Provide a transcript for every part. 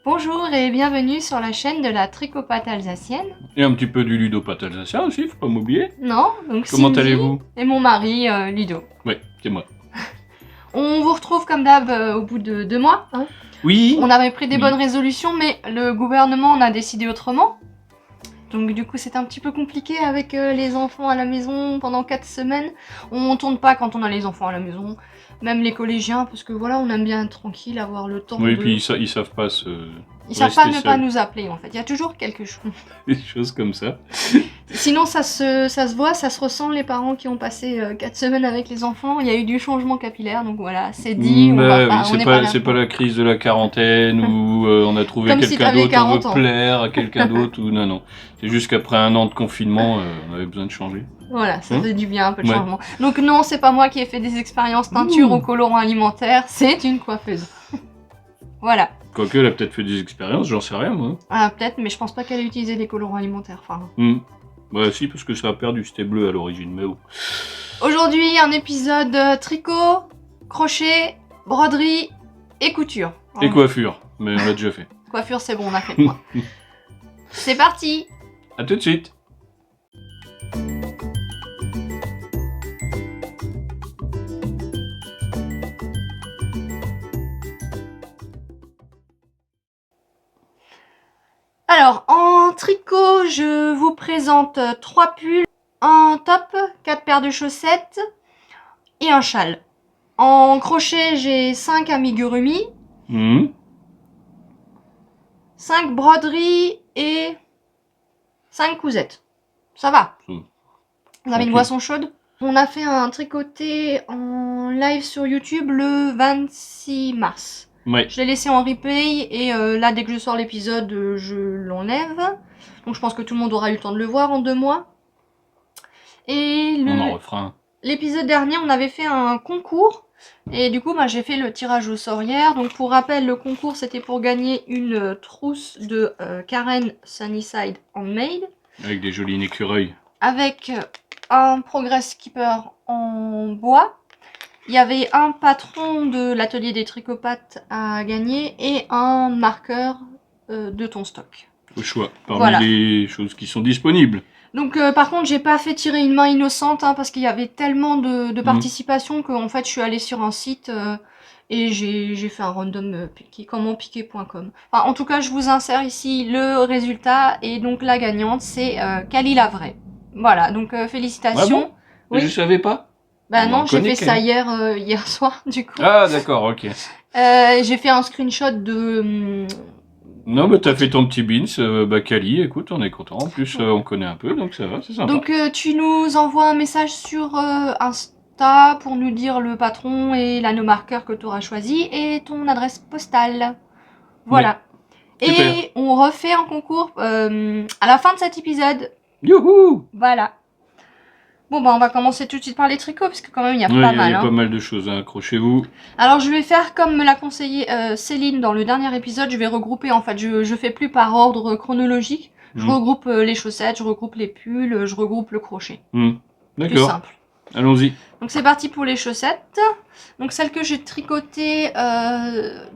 Bonjour et bienvenue sur la chaîne de la tricopate alsacienne. Et un petit peu du ludopathe alsacien aussi, faut pas m'oublier. Non, donc Comment Cindy allez-vous? et mon mari Ludo. Ouais, c'est moi. On vous retrouve comme d'hab au bout de 2 mois. Hein. Oui. On avait pris des Oui. bonnes résolutions, mais le gouvernement en a décidé autrement. Donc du coup c'est un petit peu compliqué avec les enfants à la maison pendant 4 semaines. On tourne pas quand on a les enfants à la maison, même les collégiens, parce que voilà, on aime bien être tranquille, avoir le temps Oui, de... puis ils savent pas se. Ils savent pas rester ne pas seuls. nous appeler en fait, il y a toujours quelque chose. Des choses comme ça. Sinon, ça se voit, ça se ressent, les parents qui ont passé 4 semaines avec les enfants. Il y a eu du changement capillaire, donc voilà, c'est dit, on va pas, on n'est pas là c'est pas pour- la crise de la quarantaine où on a trouvé Comme si quelqu'un t'avais d'autre, on 40 veut ans. plaire à quelqu'un d'autre ou non, non. C'est juste qu'après un an de confinement, on avait besoin de changer. Voilà, ça Hein fait du bien, un peu de Ouais. changement. Donc non, c'est pas moi qui ai fait des expériences teinture Ouh. au colorant alimentaire, c'est une coiffeuse. Voilà. Quoique, elle a peut-être fait des expériences, j'en sais rien moi. Ah, peut-être, mais je pense pas qu'elle ait utilisé des colorants alimentaires. Enfin. Bah si, parce que ça a perdu, c'était bleu à l'origine, mais oh. Aujourd'hui, un épisode tricot, crochet, broderie et couture. Et coiffure, mais on l'a déjà fait. Coiffure, c'est bon, on a fait le point. C'est parti! À tout de suite. Alors, en tricot, je vous présente 3 pulls, un top, 4 paires de chaussettes et un châle. En crochet, j'ai 5 amigurumi, 5 broderies et 5 cousettes. Ça va. Mmh. Vous avez une Ok. boisson chaude? On a fait un tricoté en live sur YouTube le 26 mars. Ouais. Je l'ai laissé en replay et là, dès que je sors l'épisode, je l'enlève. Donc je pense que tout le monde aura eu le temps de le voir en 2 mois. Et On en refera un. l'épisode dernier, on avait fait un concours. Et du coup, j'ai fait le tirage au sort hier. Donc pour rappel, le concours, c'était pour gagner une trousse de Karen Sunnyside Handmade. Avec des jolis écureuils. Avec un Progress Keeper en bois. Il y avait un patron de l'atelier des tricopathes à gagner et un marqueur de ton stock. Au choix, parmi Voilà. les choses qui sont disponibles. Donc par contre, j'ai pas fait tirer une main innocente parce qu'il y avait tellement de participation qu'en fait, je suis allée sur un site et j'ai fait un random commentpiquer.com. Enfin, en tout cas, je vous insère ici le résultat et donc la gagnante, c'est Kali Lavray. Voilà, donc félicitations. Ah bon? Oui. Je savais pas. Bah On non, en j'ai connaît fait ça Kali. hier soir, du coup. Ah d'accord, ok. J'ai fait un screenshot de... Non, bah t'as fait ton petit beans, bah Kali, écoute, on est content. En plus, on connaît un peu, donc ça va, c'est sympa. Donc tu nous envoies un message sur Insta pour nous dire le patron et l'anneau-marqueur que tu auras choisi et ton adresse postale. Voilà. Ouais. Super. Et on refait un concours à la fin de cet épisode. Youhou! Voilà. Bon bah on va commencer tout de suite par les tricots parce que quand même il y a Ouais, pas il y mal. a Hein. pas mal de choses, hein. Accrochez-vous. Alors je vais faire comme me l'a conseillé Céline dans le dernier épisode, je vais regrouper en fait, je fais plus par ordre chronologique, je regroupe les chaussettes, je regroupe les pulls, je regroupe le crochet. Plus D'accord, simple. allons-y. Donc c'est parti pour les chaussettes. Donc celle que j'ai tricotée,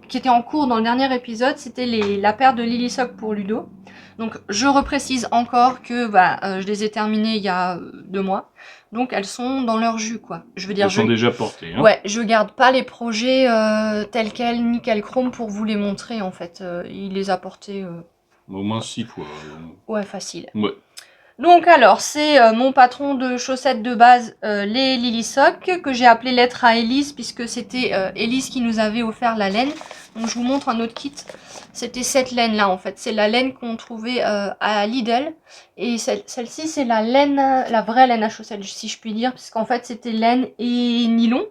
qui était en cours dans le dernier épisode, c'était la paire de Lily Sock pour Ludo. Donc je reprécise encore que je les ai terminées il y a 2 mois. Donc elles sont dans leur jus quoi. Je veux dire, Elles sont déjà portées. Hein. Ouais, je garde pas les projets tels quels, nickel chrome pour vous les montrer en fait. Il les a portés... Au moins 6 fois. Ouais, facile. Ouais. Donc alors, c'est mon patron de chaussettes de base, les Lily Sock, que j'ai appelé lettre à Elise, puisque c'était Elise qui nous avait offert la laine. Donc je vous montre un autre kit. C'était cette laine-là en fait. C'est la laine qu'on trouvait à Lidl. Et celle-ci, c'est la laine, la vraie laine à chaussettes, si je puis dire, puisqu'en fait c'était laine et nylon.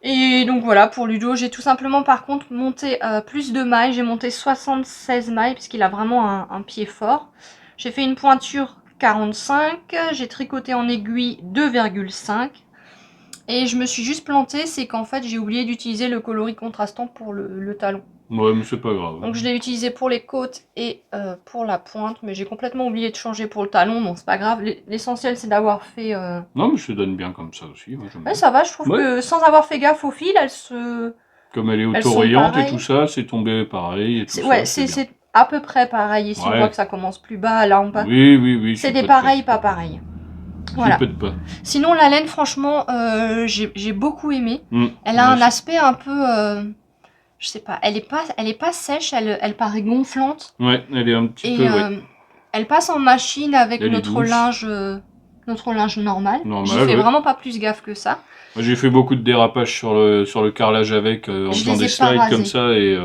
Et donc voilà, pour Ludo, j'ai tout simplement par contre monté plus de mailles. J'ai monté 76 mailles, puisqu'il a vraiment un pied fort. J'ai fait une pointure 45, j'ai tricoté en aiguille 2,5 et je me suis juste plantée, c'est qu'en fait j'ai oublié d'utiliser le coloris contrastant pour le talon. Ouais, mais c'est pas grave. Donc je l'ai utilisé pour les côtes et pour la pointe, mais j'ai complètement oublié de changer pour le talon, bon c'est pas grave, l'essentiel c'est d'avoir fait... Non, mais je te donne bien comme ça aussi. Moi, Ouais, ça va, je trouve que sans avoir fait gaffe au fil, elle se Comme elle est Elles sont auto-rayante et pareilles. tout ça, c'est tombé pareil et tout ça. Ouais, c'est bien. c'est à peu près pareil. Ici, on Ouais. voit que ça commence plus bas. Là, on passe. Oui, C'est des chipote pareils, pas pareils. Voilà. Chipote pas. Sinon, la laine, franchement, j'ai beaucoup aimé. Elle a moi un aussi. aspect un peu... je sais pas, elle est pas sèche, elle paraît gonflante. Ouais, elle est un petit peu, ouais. Elle passe en machine avec Elle est notre douce. linge normal. J'y Normal, fais ouais. vraiment pas plus gaffe que ça. Moi, j'ai fait beaucoup de dérapages sur le carrelage avec, en Je faisant les des ai pas slides comme rasées. ça, et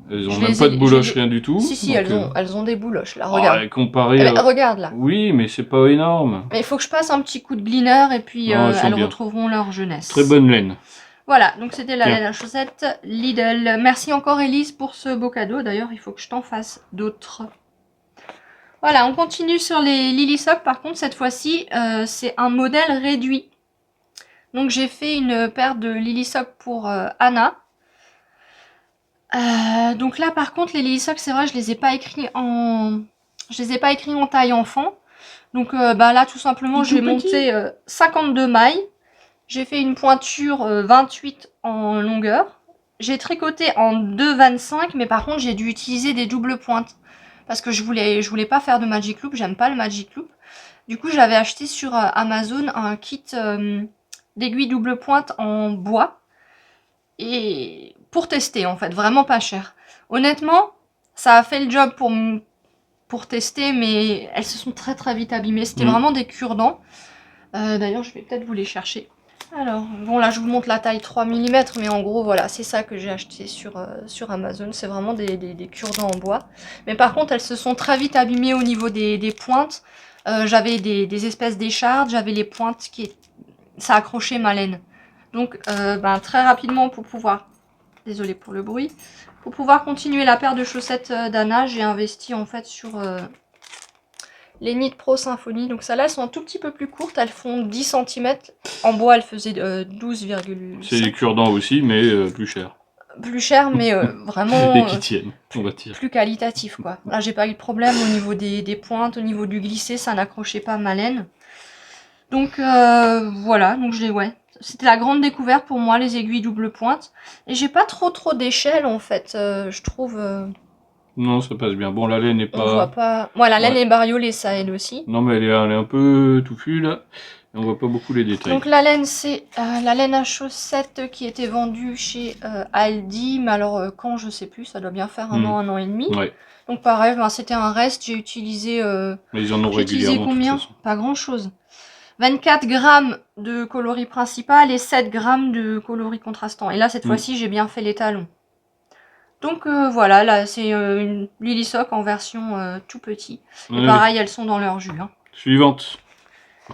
elles ont Je même les pas de ai, je les bouloche, ai- rien du tout. Si, Donc, elles ont des bouloches, là, regarde. comparé Eh ben, à... regarde, là. Oui, mais c'est pas énorme. Mais il faut que je passe un petit coup de cleaner et puis Non, elles sont elles bien. retrouveront leur jeunesse. Très bonne laine. Voilà, donc c'était la Tiens. laine à chaussettes Lidl. Merci encore Elise pour ce beau cadeau. D'ailleurs, il faut que je t'en fasse d'autres. Voilà, on continue sur les Lily Sock. Par contre, cette fois-ci, c'est un modèle réduit. Donc j'ai fait une paire de Lily Sock pour Anna. Donc là, par contre, les Lily Sock, c'est vrai, je les ai pas écrits en taille enfant. Donc bah là, tout simplement, j'ai monté 52 mailles. J'ai fait une pointure 28 en longueur. J'ai tricoté en 2,25, mais par contre, j'ai dû utiliser des doubles pointes. Parce que je voulais pas faire de Magic Loop, j'aime pas le Magic Loop. Du coup, j'avais acheté sur Amazon un kit d'aiguilles double pointe en bois. Et pour tester, en fait, vraiment pas cher. Honnêtement, ça a fait le job pour tester, mais elles se sont très très vite abîmées. C'était vraiment des cure-dents. D'ailleurs, je vais peut-être vous les chercher. Alors, bon là je vous montre la taille 3 mm, mais en gros voilà, c'est ça que j'ai acheté sur Amazon. C'est vraiment des cure-dents en bois. Mais par contre, elles se sont très vite abîmées au niveau des pointes. J'avais des espèces d'échardes, j'avais les pointes ça accrochait ma laine. Donc très rapidement pour pouvoir, désolée pour le bruit, pour pouvoir continuer la paire de chaussettes d'Anna, j'ai investi en fait sur les Knit Pro Symphony. Donc celles-là, elles sont un tout petit peu plus courtes. Elles font 10 cm. En bois, elles faisaient 12,5. C'est des cure-dents aussi, mais plus cher. Plus cher, mais vraiment Et qui tiennent, on va dire. plus qualitatif, quoi. Là, j'ai pas eu de problème au niveau des pointes, au niveau du glissé, ça n'accrochait pas ma laine. Donc voilà, donc c'était la grande découverte pour moi, les aiguilles double pointe. Et j'ai pas trop d'échelle, en fait, je trouve... Non, ça passe bien. Bon, la laine n'est pas... On voit pas... Ouais, la laine est bariolée, ça aide aussi. Non, mais elle est un peu touffue, là. Et on voit pas beaucoup les détails. Donc la laine, c'est la laine à chaussettes qui était vendue chez Aldi. Mais alors, quand, je sais plus, ça doit bien faire un an et demi. Ouais. Donc pareil, c'était un reste, j'ai utilisé... Mais ils en ont régulièrement, combien? de toute façon. Pas grand-chose. 24 grammes de coloris principal et 7 grammes de coloris contrastant. Et là, cette fois-ci, j'ai bien fait les talons. Donc voilà, là c'est une Lily Sock en version tout petit. Et pareil, elles sont dans leur jus. Hein. Suivante.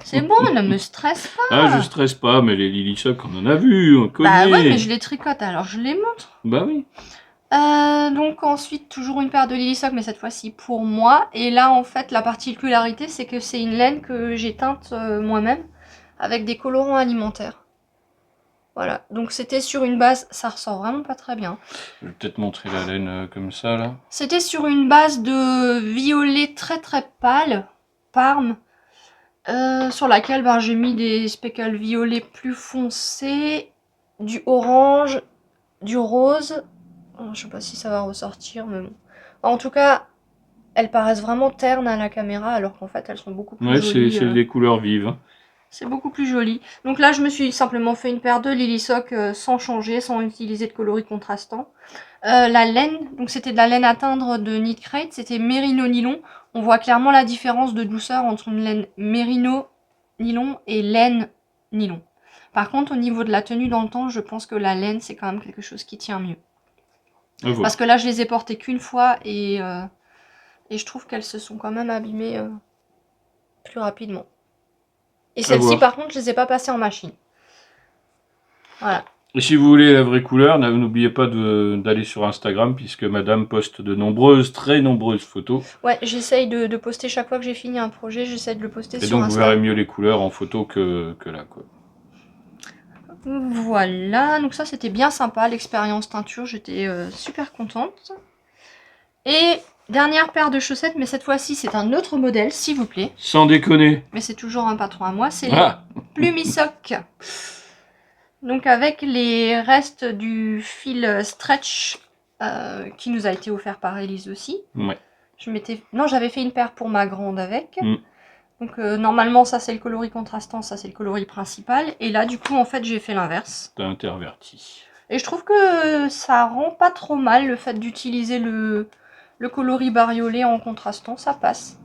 C'est bon, ne me stresse pas. Ah, je stresse pas, mais les Lily Sock, on en a vu, on connaît. Bah ouais, mais je les tricote, alors je les montre. Bah oui. Donc ensuite, toujours une paire de Lily Sock, mais cette fois-ci pour moi. Et là, en fait, la particularité, c'est que c'est une laine que j'ai teinte moi-même, avec des colorants alimentaires. Voilà, donc c'était sur une base, ça ressort vraiment pas très bien. Je vais peut-être montrer la laine comme ça, là. C'était sur une base de violet très très pâle, Parme, sur laquelle j'ai mis des speckles violets plus foncés, du orange, du rose. Je sais pas si ça va ressortir, mais bon. En tout cas, elles paraissent vraiment ternes à la caméra, alors qu'en fait elles sont beaucoup plus jolies. C'est des couleurs vives. Hein. C'est beaucoup plus joli. Donc là, je me suis simplement fait une paire de Lily Sock sans changer, sans utiliser de coloris contrastants. La laine, donc c'était de la laine à teindre de Knit Crate, c'était Merino Nylon. On voit clairement la différence de douceur entre une laine Merino Nylon et laine Nylon. Par contre, au niveau de la tenue dans le temps, je pense que la laine, c'est quand même quelque chose qui tient mieux. Voilà. Parce que là, je les ai portées qu'une fois et je trouve qu'elles se sont quand même abîmées plus rapidement. Et celles-ci, par contre, je les ai pas passées en machine. Voilà. Et si vous voulez la vraie couleur, n'oubliez pas d'aller sur Instagram, puisque madame poste de très nombreuses photos. Ouais, j'essaye de poster chaque fois que j'ai fini un projet, j'essaie de le poster sur Instagram. Et donc, Insta. vous verrez mieux les couleurs en photo que là, quoi. Voilà, donc ça, c'était bien sympa, l'expérience teinture, j'étais super contente. Et... dernière paire de chaussettes, mais cette fois-ci, c'est un autre modèle, s'il vous plaît. Sans déconner. Mais c'est toujours un patron à moi, c'est les Plumisock. Donc avec les restes du fil stretch qui nous a été offert par Elise aussi. Ouais. Non, j'avais fait une paire pour ma grande avec. Mm. Donc normalement ça c'est le coloris contrastant, ça c'est le coloris principal. Et là du coup en fait j'ai fait l'inverse. T'as interverti. Et je trouve que ça rend pas trop mal le fait d'utiliser le coloris bariolé en contrastant, ça passe.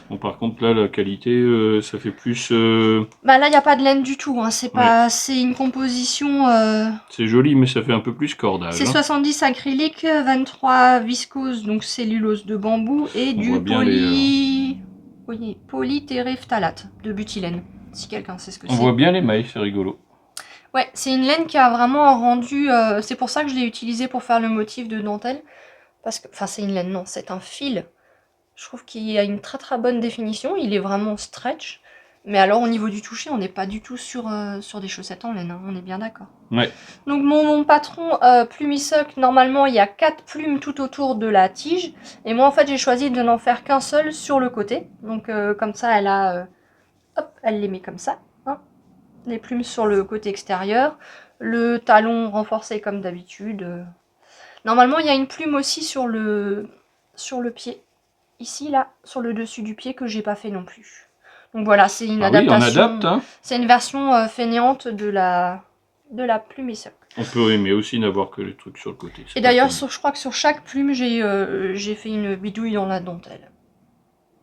Bon, par contre là la qualité ça fait plus... Bah là il n'y a pas de laine du tout, hein. C'est pas, c'est une composition... C'est joli mais ça fait un peu plus cordage. C'est 70 acrylique, 23 viscose, donc cellulose de bambou et On du voit bien polytéréphtalate de butylène, si quelqu'un sait ce que On c'est. voit bien les mailles, c'est rigolo. Ouais, c'est une laine qui a vraiment rendu... c'est pour ça que je l'ai utilisé pour faire le motif de dentelle. Parce que... Enfin c'est une laine, non, c'est un fil. Je trouve qu'il a une très très bonne définition, il est vraiment stretch. Mais alors au niveau du toucher, on n'est pas du tout sur des chaussettes en laine, hein, on est bien d'accord. Ouais. Donc mon patron Plumisoc, normalement il y a 4 plumes tout autour de la tige. Et moi en fait j'ai choisi de n'en faire qu'un seul sur le côté. Donc comme ça elle a... hop, elle les met comme ça. Hein, les plumes sur le côté extérieur. Le talon renforcé comme d'habitude. Normalement il y a une plume aussi sur le pied. Ici, là, sur le dessus du pied, que j'ai pas fait non plus. Donc voilà, c'est une adaptation. Oui, on adapte, hein. C'est une version fainéante de la Plumisoc. On peut aimer aussi n'avoir que les trucs sur le côté. Et d'ailleurs, je crois que sur chaque plume, j'ai fait une bidouille dans la dentelle.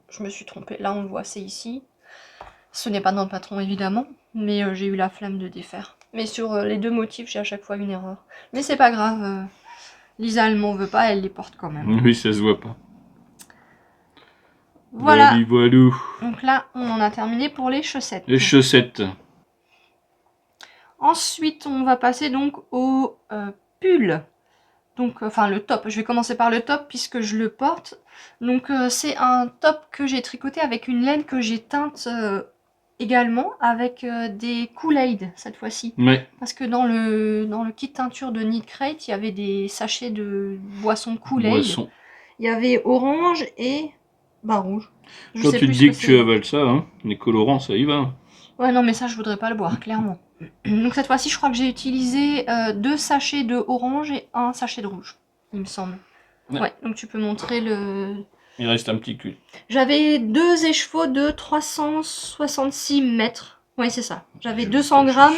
Je me suis trompée. Là, on le voit, c'est ici. Ce n'est pas dans le patron, évidemment. Mais j'ai eu la flemme de défaire. Mais sur les deux motifs, j'ai à chaque fois une erreur. Mais c'est pas grave. Lisa, elle m'en veut pas, elle les porte quand même. Oui, ça se voit pas. Voilà. Voilou. Donc là, on en a terminé pour les chaussettes. Les chaussettes. Ensuite, on va passer donc au pull. Donc, enfin le top. Je vais commencer par le top puisque je le porte. Donc, c'est un top que j'ai tricoté avec une laine que j'ai teinte également avec des Kool-Aid cette fois-ci. Ouais. Parce que dans le kit teinture de Knit Crate, il y avait des sachets de boissons Kool-Aid. Il y avait orange et rouge. Quand tu te dis que tu avales ça, hein, les colorants, ça y va. Ouais, non, mais ça, je voudrais pas le boire, clairement. Donc cette fois-ci, je crois que j'ai utilisé 2 sachets de orange et 1 sachet de rouge, il me semble. Ouais, donc tu peux montrer le... Il reste un petit cul. J'avais 2 écheveaux de 366 mètres. Ouais, c'est ça. J'avais 200 grammes,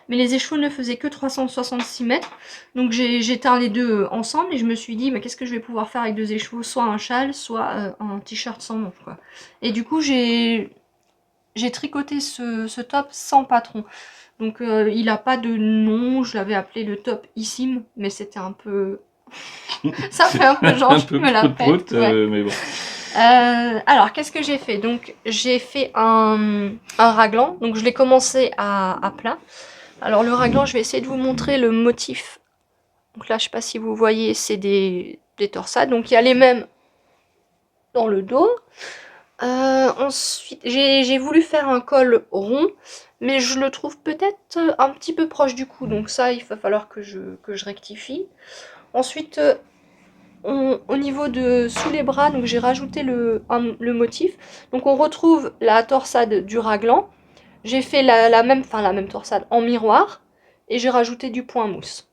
mais les écheveaux ne faisaient que 366 mètres. Donc j'ai teint les deux ensemble et je me suis dit, mais qu'est-ce que je vais pouvoir faire avec 2 écheveaux? Soit un châle, soit un t-shirt sans manches, quoi. Et du coup, j'ai tricoté ce top sans patron. Donc il a pas de nom, je l'avais appelé le top Issim, mais c'était un peu... Ça fait un peu genre, je me la pète. Mais bon. Alors, qu'est-ce que j'ai fait? Donc, j'ai fait un raglan. Donc, je l'ai commencé à plat. Alors, le raglan, je vais essayer de vous montrer le motif. Donc là, je sais pas si vous voyez, c'est des torsades. Donc, il y a les mêmes dans le dos. Ensuite, j'ai voulu faire un col rond, mais je le trouve peut-être un petit peu proche du cou. Donc ça, il va falloir que je rectifie. Ensuite... au niveau de sous les bras, donc j'ai rajouté le motif. Donc on retrouve la torsade du raglan. J'ai fait la même torsade en miroir et j'ai rajouté du point mousse.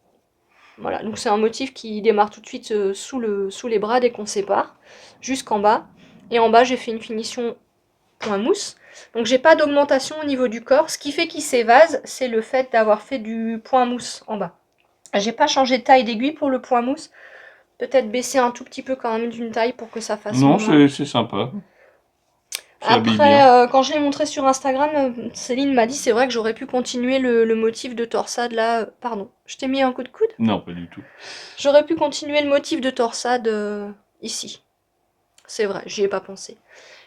Voilà, donc c'est un motif qui démarre tout de suite sous les bras dès qu'on sépare, jusqu'en bas. Et en bas, j'ai fait une finition point mousse. Donc j'ai pas d'augmentation au niveau du corps. Ce qui fait qu'il s'évase, c'est le fait d'avoir fait du point mousse en bas. J'ai pas changé de taille d'aiguille pour le point mousse. Peut-être baisser un tout petit peu quand même d'une taille pour que ça fasse... Non, c'est sympa. Après, quand je l'ai montré sur Instagram, Céline m'a dit c'est vrai que j'aurais pu continuer le motif de torsade là. Pardon, je t'ai mis un coup de coude? Non, pas du tout. J'aurais pu continuer le motif de torsade ici. C'est vrai, j'y ai pas pensé.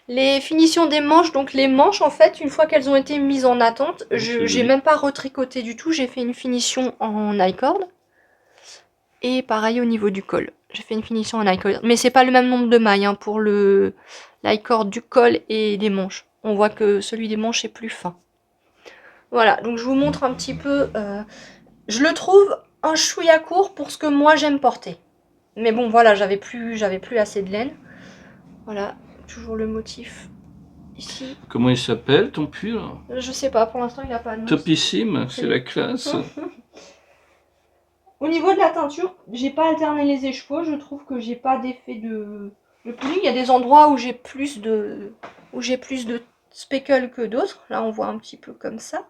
Les finitions des manches, donc les manches en fait, une fois qu'elles ont été mises en attente, j'ai même pas retricoté du tout, j'ai fait une finition en I-cord. Et pareil au niveau du col. J'ai fait une finition en I-cord. Mais c'est pas le même nombre de mailles hein, pour l'i-cord du col et des manches. On voit que celui des manches est plus fin. Voilà, donc je vous montre un petit peu. Je le trouve un chouïa court pour ce que moi j'aime porter. Mais bon, voilà, j'avais plus assez de laine. Voilà, toujours le motif ici. Comment il s'appelle ton pull? Je sais pas, pour l'instant il a pas de nom. Topissime, c'est la classe. Au niveau de la teinture, j'ai pas alterné les écheveaux, je trouve que j'ai pas d'effet de pulling. Il y a des endroits où j'ai plus de speckle que d'autres. Là on voit un petit peu comme ça.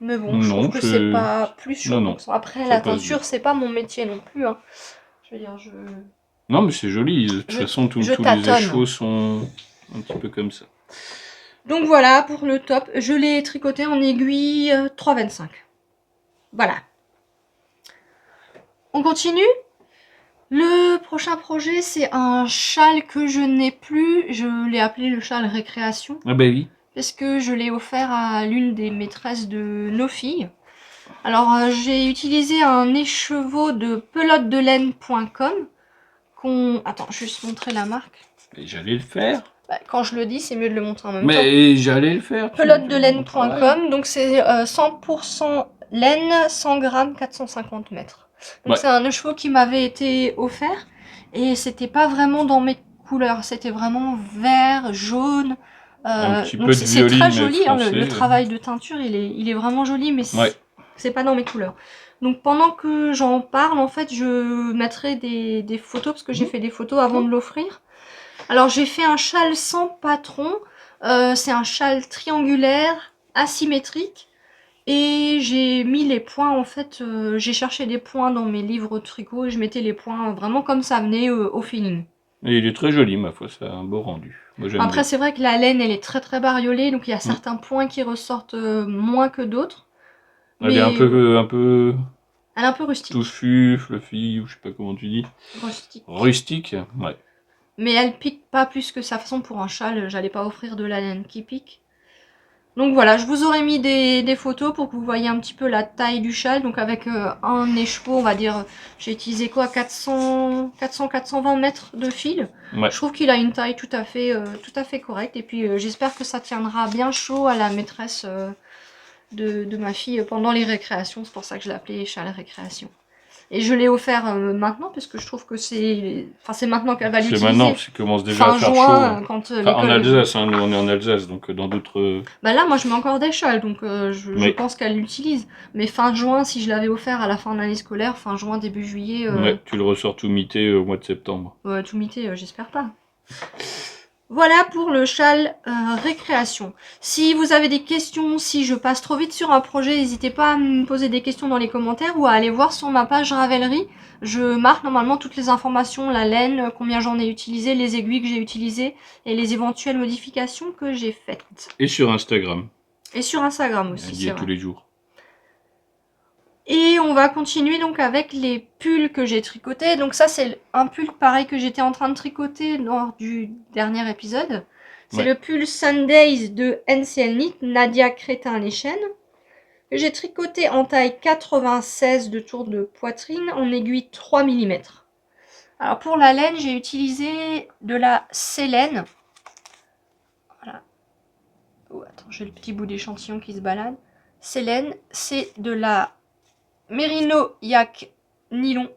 Mais bon, je trouve que c'est pas plus choquant que ça. Après la teinture, c'est pas mon métier non plus. Hein. Je veux dire, Non mais c'est joli, de toute façon tous les écheveaux sont un petit peu comme ça. Donc voilà pour le top, je l'ai tricoté en aiguille 3,25. Voilà. On continue. Le prochain projet, c'est un châle que je n'ai plus. Je l'ai appelé le châle récréation. Ah bah oui. Parce que je l'ai offert à l'une des maîtresses de nos filles. Alors, j'ai utilisé un écheveau de pelote-de-laine.com. Attends, je vais juste montrer la marque. Mais j'allais le faire. Bah, quand je le dis, c'est mieux de le montrer en même temps. Mais j'allais le faire. Pelote-de-laine.com. Donc, c'est 100% laine, 100 grammes, 450 mètres. Donc c'est un écheveau qui m'avait été offert et c'était pas vraiment dans mes couleurs, c'était vraiment vert, jaune. Un petit peu de c'est très joli, foncé, le travail de teinture, il est vraiment joli, mais c'est pas dans mes couleurs. Donc pendant que j'en parle, en fait, je mettrai des photos parce que j'ai fait des photos avant de l'offrir. Alors j'ai fait un châle sans patron, c'est un châle triangulaire, asymétrique. Et j'ai mis les points, en fait, j'ai cherché des points dans mes livres de tricot et je mettais les points vraiment comme ça venait au feeling. Et il est très joli, ma foi, ça a un beau rendu. Moi, après, c'est vrai que la laine, elle est très très bariolée, donc il y a certains points qui ressortent moins que d'autres. Elle est un peu... Elle est un peu rustique. Touffu, fluffy, ou je sais pas comment tu dis. Rustique. Rustique, ouais. Mais elle pique pas plus que ça. De toute façon, pour un châle, j'allais pas offrir de la laine qui pique. Donc voilà, je vous aurais mis des photos pour que vous voyez un petit peu la taille du châle. Donc avec un écheveau, on va dire, j'ai utilisé quoi, 400-420 mètres de fil. Ouais. Je trouve qu'il a une taille tout à fait correcte. Et puis j'espère que ça tiendra bien chaud à la maîtresse de ma fille pendant les récréations. C'est pour ça que je l'ai appelé châle récréation. Et je l'ai offert maintenant parce que je trouve que c'est maintenant qu'elle va l'utiliser. C'est maintenant, parce qu'il commence déjà à faire chaud. Quand en Alsace, hein, nous on est en Alsace, donc dans d'autres... Bah là, moi je mets encore des châles, donc je pense qu'elle l'utilise. Mais fin juin, si je l'avais offert à la fin de l'année scolaire, fin juin, début juillet... Ouais, tu le ressors tout mité au mois de septembre. Ouais, tout mité, j'espère pas. Voilà pour le châle récréation. Si vous avez des questions, si je passe trop vite sur un projet, n'hésitez pas à me poser des questions dans les commentaires ou à aller voir sur ma page Ravelry. Je marque normalement toutes les informations, la laine, combien j'en ai utilisé, les aiguilles que j'ai utilisées et les éventuelles modifications que j'ai faites. Et sur Instagram. Et sur Instagram aussi, c'est vrai. Tous les jours. Et on va continuer donc avec les pulls que j'ai tricotés. Donc ça, c'est un pull pareil que j'étais en train de tricoter lors du dernier épisode. C'est le pull Sundays de NCL Knit, Nadia Crétin-Leschen. Que j'ai tricoté en taille 96 de tour de poitrine en aiguille 3 mm. Alors pour la laine, j'ai utilisé de la Célène. Voilà. Oh, attends, j'ai le petit bout d'échantillon qui se balade. Célène, c'est de la Merino Yak Nylon.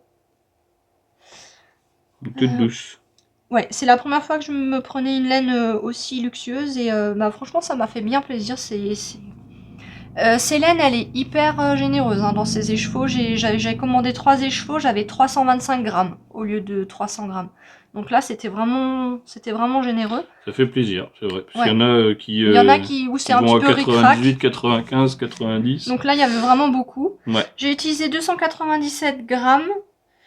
Toute douce. Ouais, c'est la première fois que je me prenais une laine aussi luxueuse et franchement ça m'a fait bien plaisir. Célène, elle est hyper généreuse dans ses écheveaux. J'avais commandé 3 écheveaux, j'avais 325 grammes au lieu de 300 grammes. Donc là, c'était vraiment généreux. Ça fait plaisir, c'est vrai. Parce qu'il y en a qui où c'est un petit peu 98, 95, 90. Donc là, il y avait vraiment beaucoup. Ouais. J'ai utilisé 297 grammes.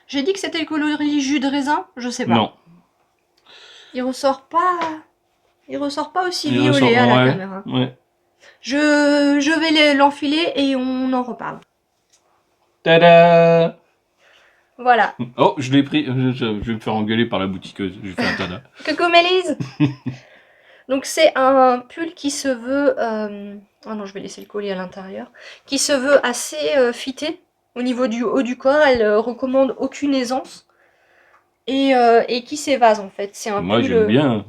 J'ai dit que c'était le coloris jus de raisin, je sais pas. Non. Il ressort pas aussi violet à la caméra. Ouais. Je vais l'enfiler et on en reparle. Tada! Voilà. Oh, je l'ai pris. Je vais me faire engueuler par la boutiqueuse. Je vais faire un tada. Coucou Mélise. Donc c'est un pull qui se veut... Oh non, je vais laisser le collier à l'intérieur. Qui se veut assez fité. Au niveau du haut du corps, elle recommande aucune aisance. Et qui s'évase en fait. Moi j'aime bien.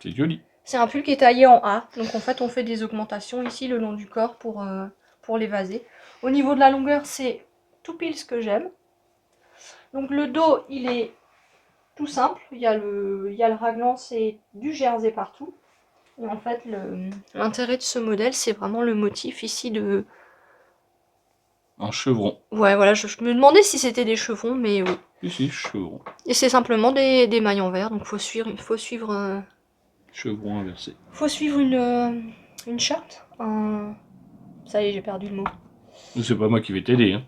C'est joli. C'est un pull qui est taillé en A. Donc en fait on fait des augmentations ici le long du corps pour l'évaser. Au niveau de la longueur, c'est tout pile ce que j'aime. Donc le dos, il est tout simple. Il y a le raglan, c'est du jersey partout. Et en fait, l'intérêt de ce modèle, c'est vraiment le motif ici de... Un chevron. Ouais, voilà, je me demandais si c'était des chevrons, mais oui. Si, chevron. Et c'est simplement des mailles en verre, donc faut suivre Chevron inversé. faut suivre une charte. Ça y est, j'ai perdu le mot. C'est pas moi qui vais t'aider. Hein.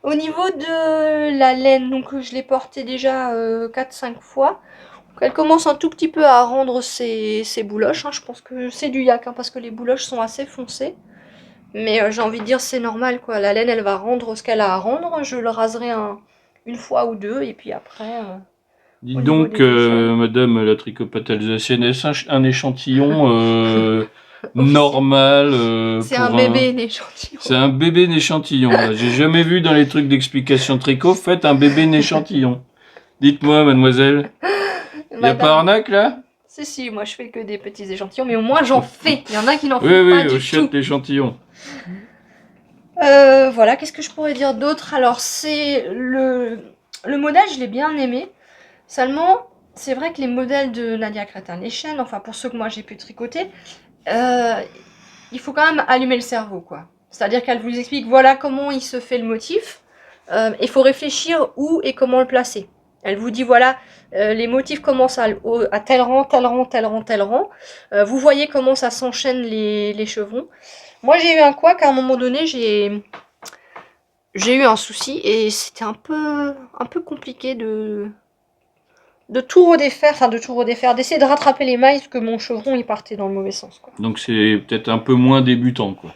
Au niveau de la laine, donc je l'ai portée déjà 4-5 fois. Donc, elle commence un tout petit peu à rendre ses bouloches. Hein. Je pense que c'est du yak, hein, parce que les bouloches sont assez foncées. Mais j'ai envie de dire c'est normal quoi. La laine elle va rendre ce qu'elle a à rendre. Je le raserai une fois ou deux et puis après. Dis Au niveau donc, des échelles. madame la tricopate alsacienne, est-ce un échantillon normal C'est pour un bébé d'échantillon. C'est un bébé d'échantillon. Là. J'ai jamais vu dans les trucs d'explication tricot, faites un bébé d'échantillon. Dites-moi, mademoiselle, y a pas arnaque là? Si, moi je fais que des petits échantillons, mais au moins j'en fais. Il y en a qui n'en font Oui, pas oui, du au chiotte tout. l'échantillon. Voilà, qu'est-ce que je pourrais dire d'autre? Alors, c'est le modèle, je l'ai bien aimé. Seulement, c'est vrai que les modèles de Nadia Crétin, les chaînes, enfin pour ceux que moi j'ai pu tricoter, il faut quand même allumer le cerveau, quoi. C'est-à-dire qu'elle vous explique, voilà comment il se fait le motif. Il faut réfléchir où et comment le placer. Elle vous dit, voilà, les motifs commencent à tel rang, tel rang, tel rang, tel rang. Vous voyez comment ça s'enchaîne les chevrons. Moi, j'ai eu un couac à un moment donné, j'ai eu un souci et c'était un peu compliqué de tout redéfaire, d'essayer de rattraper les mailles parce que mon chevron il partait dans le mauvais sens, quoi. Donc c'est peut-être un peu moins débutant, quoi.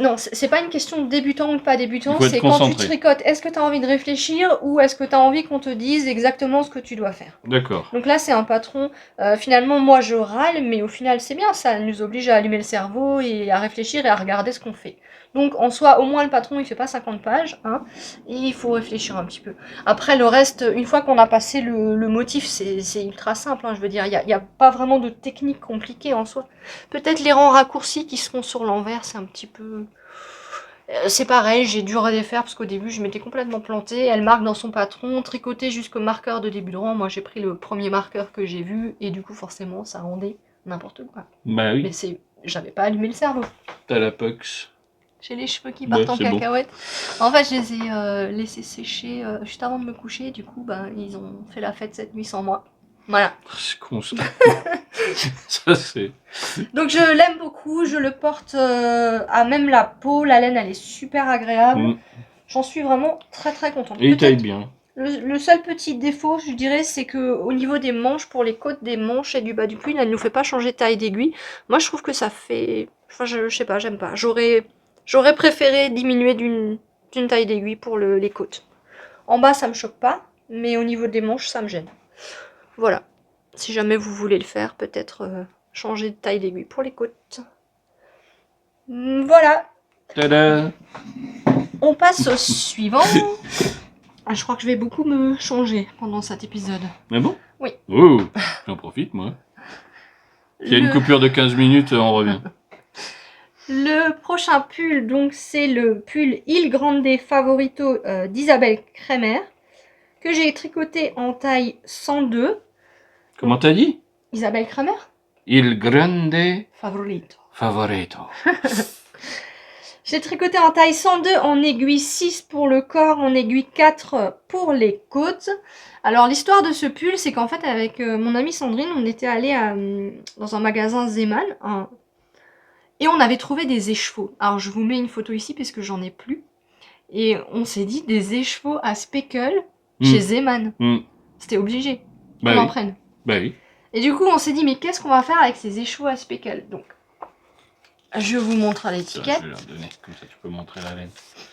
Non, c'est pas une question de débutant ou de pas Il débutant, faut être c'est quand tu concentré. tricotes, est-ce que tu as envie de réfléchir ou est-ce que tu as envie qu'on te dise exactement ce que tu dois faire. D'accord. Donc là, c'est un patron, finalement, moi je râle, mais au final, c'est bien, ça nous oblige à allumer le cerveau et à réfléchir et à regarder ce qu'on fait. Donc en soi, au moins le patron, il fait pas 50 pages, hein, et il faut réfléchir un petit peu. Après, le reste, une fois qu'on a passé le motif, c'est ultra simple, hein, je veux dire, il y a pas vraiment de technique compliquée en soi. Peut-être les rangs raccourcis qui seront sur l'envers, c'est un petit peu... C'est pareil, j'ai dû redéfaire parce qu'au début je m'étais complètement plantée. Elle marque dans son patron, tricoté jusqu'au marqueur de début de rang. Moi j'ai pris le premier marqueur que j'ai vu et du coup forcément ça rendait n'importe quoi. Bah oui. Mais j'avais pas allumé le cerveau. T'as la pox. J'ai les cheveux qui partent en cacahuète. Bon. En fait je les ai laissés sécher juste avant de me coucher. Du coup ils ont fait la fête cette nuit sans moi. Voilà. C'est con ça. Ça c'est... Donc je l'aime beaucoup, je le porte à même la peau, la laine elle est super agréable. J'en suis vraiment très très contente. Et il taille bien. Le seul petit défaut, je dirais, c'est que au niveau des manches, pour les côtes des manches et du bas du pull, elle ne nous fait pas changer de taille d'aiguille. Moi je trouve que ça fait... Enfin je sais pas, j'aime pas. J'aurais préféré diminuer d'une taille d'aiguille pour les côtes. En bas ça me choque pas, mais au niveau des manches ça me gêne. Voilà. Si jamais vous voulez le faire, peut-être... changer de taille d'aiguille pour les côtes. Voilà. Tada. On passe au suivant. Ah, je crois que je vais beaucoup me changer pendant cet épisode. Ah bon? Oui. Oh, j'en profite moi. S'il y a une coupure de 15 minutes, on revient. Le prochain pull, donc c'est le pull Il Grande Favorito d'Isabelle Kremer, que j'ai tricoté en taille 102. Comment t'as dit? Isabelle Kremer? Il Grande Favorito. J'ai tricoté en taille 102 en aiguille 6 pour le corps, en aiguille 4 pour les côtes. Alors l'histoire de ce pull, c'est qu'en fait avec mon amie Sandrine, on était allé dans un magasin Zeman et on avait trouvé des écheveaux. Alors je vous mets une photo ici parce que j'en ai plus. Et on s'est dit des écheveaux à speckle chez Zeman. C'était obligé qu'on en prenne. Bah oui. Et du coup on s'est dit mais qu'est-ce qu'on va faire avec ces écheveaux à speckle? Donc je vous montre l'étiquette. Je vais leur donner, comme ça tu peux montrer la laine.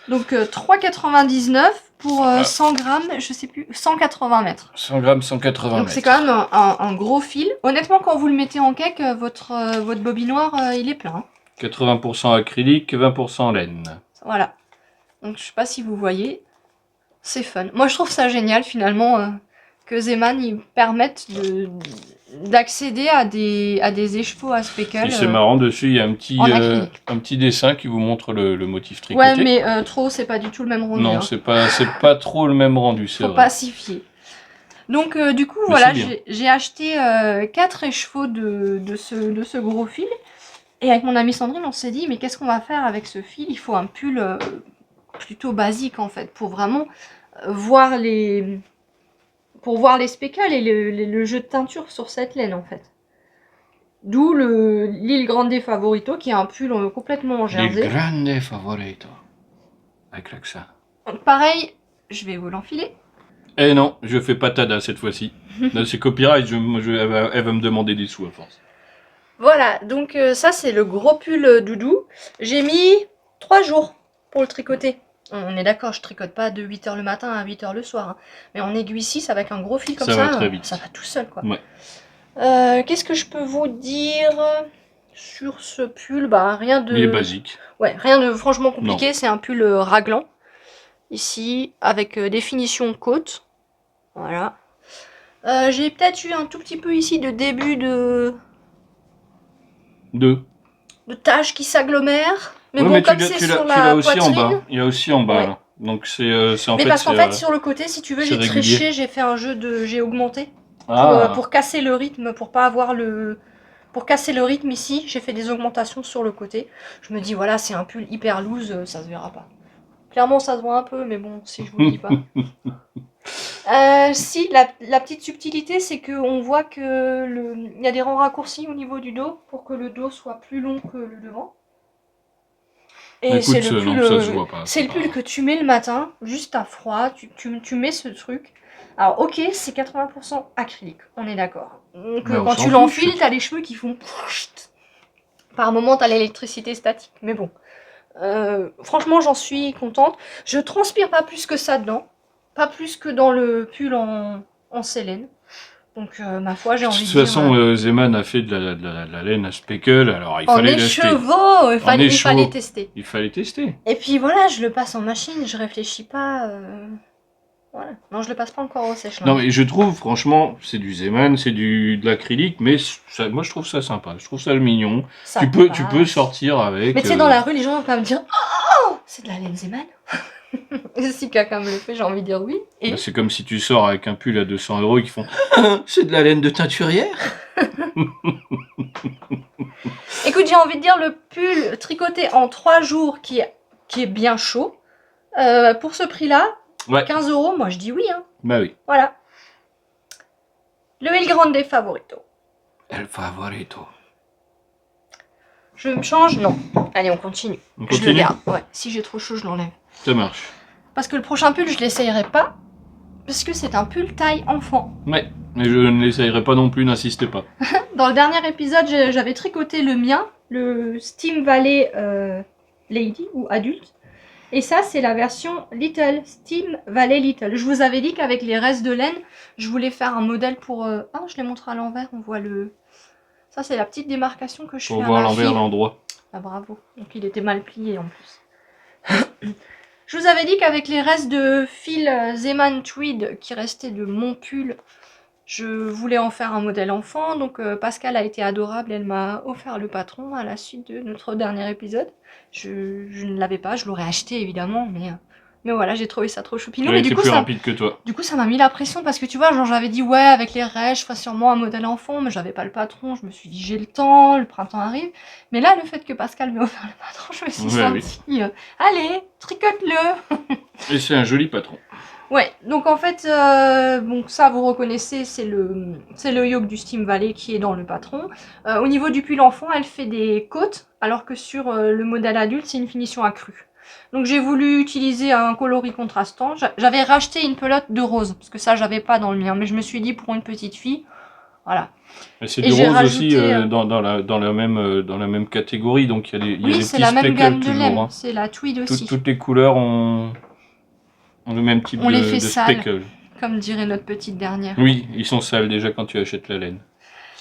Donc 3,99 pour 100 grammes, je sais plus, 180 mètres. 100 grammes, 180 mètres. Donc c'est quand même un gros fil. Honnêtement, quand vous le mettez en cake, votre bobinoir, il est plein. 80% acrylique, 20% laine. Voilà. Donc je sais pas si vous voyez. C'est fun. Moi je trouve ça génial finalement que Zeman ils permettent d'accéder à des écheveaux à speckle. Et c'est marrant, dessus il y a un petit dessin qui vous montre le motif tricoté. Ouais, mais trop, c'est pas du tout le même rendu. Non, hein. c'est pas trop le même rendu, c'est Faut vrai. pas s'y fier. Donc du coup, Mais voilà, c'est bien. j'ai acheté 4 écheveaux de ce gros fil. Et avec mon amie Sandrine, on s'est dit, mais qu'est-ce qu'on va faire avec ce fil? Il faut un pull plutôt basique en fait, pour vraiment voir les... pour voir les speckles et le jeu de teinture sur cette laine en fait. D'où l'Il Grande Favorito, qui est un pull complètement en Il jersey. grande favorito. Avec l'accent. Donc pareil, je vais vous l'enfiler. Eh non, je fais pas tada cette fois-ci. Là, c'est copyright, elle va me demander des sous à force. Voilà, donc ça c'est le gros pull doudou. J'ai mis 3 jours pour le tricoter. On est d'accord, je tricote pas de 8h le matin à 8h le soir. Hein. Mais en aiguille 6 avec un gros fil comme Ça ça, va très vite. ça va tout seul quoi. Ouais. Qu'est-ce que je peux vous dire sur ce pull? Bah rien de... Il est basique. Ouais, rien de franchement compliqué, c'est un pull raglan. Ici, avec des finitions côte. Voilà. J'ai peut-être eu un tout petit peu ici de début de taches qui s'agglomèrent. Mais Ouais, bon, mais comme c'est sur tu l'as la aussi en poitrine... bas. Il y a aussi en bas Ouais. là. Donc c'est en Mais fait. parce qu'en fait, sur le côté, si tu veux, c'est j'ai régulier. triché, j'ai fait un jeu de... J'ai augmenté. Ah. Pour casser le rythme, pour pas avoir le... Pour casser le rythme ici, j'ai fait des augmentations sur le côté. Je me dis, voilà, c'est un pull hyper loose, ça se verra pas. Clairement, ça se voit un peu, mais bon, si je vous le dis pas. Si, la petite subtilité, c'est qu'on voit que il y a des rangs raccourcis au niveau du dos pour que le dos soit plus long que le devant. Et Écoute, c'est le pull, non, ça se voit pas. c'est le pull que tu mets le matin, juste à froid, tu mets ce truc. Alors ok, c'est 80% acrylique, on est d'accord. Donc Mais on quand s'en tu l'enfiles, fiche. t'as les cheveux qui font... Par moment, t'as l'électricité statique, mais bon. Franchement, j'en suis contente. Je transpire pas plus que ça dedans. Pas plus que dans le pull en sélène. Donc, ma foi, j'ai De envie toute de dire... façon, Zeman a fait de la laine à speckle, alors il en fallait l'acheter. écheveau, il fallait écheveau. tester. Il fallait tester. Et puis voilà, je le passe en machine, je réfléchis pas... Voilà. Non, je le passe pas encore au sèche. Non, mais je trouve, franchement, c'est du Zeman, c'est de l'acrylique, mais ça, moi je trouve ça sympa, je trouve ça mignon. Ça Tu peux passe. sortir avec. Mais tu sais, dans la rue, les gens vont pas me dire oh, c'est de la laine Zeman. Si quelqu'un me le fait, j'ai envie de dire oui. Et Bah, c'est comme si tu sors avec un pull à 200 € et qu'ils font c'est de la laine de teinturière. écoute, j'ai envie de dire le pull tricoté en 3 jours qui est bien chaud. Pour ce prix-là, Ouais. 15 €, moi je dis oui. Hein. Bah oui. Voilà. Le Il Grande Favorito. El favorito. Je me change? Non. Allez, on continue. On Je le continue. garde. Ouais. Si j'ai trop chaud, je l'enlève. Ça marche. Parce que le prochain pull, je l'essayerai pas. Parce que c'est un pull taille enfant. Ouais, mais je ne l'essayerai pas non plus, n'insistez pas. Dans le dernier épisode, j'avais tricoté le mien, le Steam Valley Lady ou adulte. Et ça, c'est la version Little, Steam Valley Little. Je vous avais dit qu'avec les restes de laine, je voulais faire un modèle pour... Ah, je les montre à l'envers, on voit le... Ça, c'est la petite démarcation que je Pour fais voir à ma l'envers fille. l'endroit. Ah, bravo. Donc, il était mal plié en plus. Je vous avais dit qu'avec les restes de fil Zeman Tweed qui restaient de mon pull, je voulais en faire un modèle enfant. Donc Pascal a été adorable, elle m'a offert le patron à la suite de notre dernier épisode. Je ne l'avais pas, je l'aurais acheté évidemment, mais voilà, j'ai trouvé ça trop choupinou. Il Mais était du coup, plus ça, rapide que toi. du coup, ça m'a mis la pression parce que tu vois, genre j'avais dit ouais, avec les restes, je ferais sûrement un modèle enfant, mais j'avais pas le patron. Je me suis dit j'ai le temps, le printemps arrive. Mais là, le fait que Pascal m'ait offert le patron, je me suis Ouais, sentie, allez, tricote-le. Et c'est un joli patron. Ouais, donc en fait, bon, ça vous reconnaissez, c'est le yoke du Steam Valley qui est dans le patron. Au niveau du pull enfant, elle fait des côtes, alors que sur le modèle adulte, c'est une finition accrue. Donc j'ai voulu utiliser un coloris contrastant. J'avais racheté une pelote de rose, parce que ça, j'avais pas dans le mien. Mais je me suis dit, pour une petite fille, voilà. Mais c'est Et du j'ai rose aussi rajouté, dans la même catégorie, donc il y a des Oui, petits c'est la même speckles gamme de toujours. laine. Hein. C'est la tweed aussi. Toutes les couleurs ont le même type On de les fait sales. speckle. Comme dirait notre petite dernière. Oui, ils sont sales déjà quand tu achètes la laine.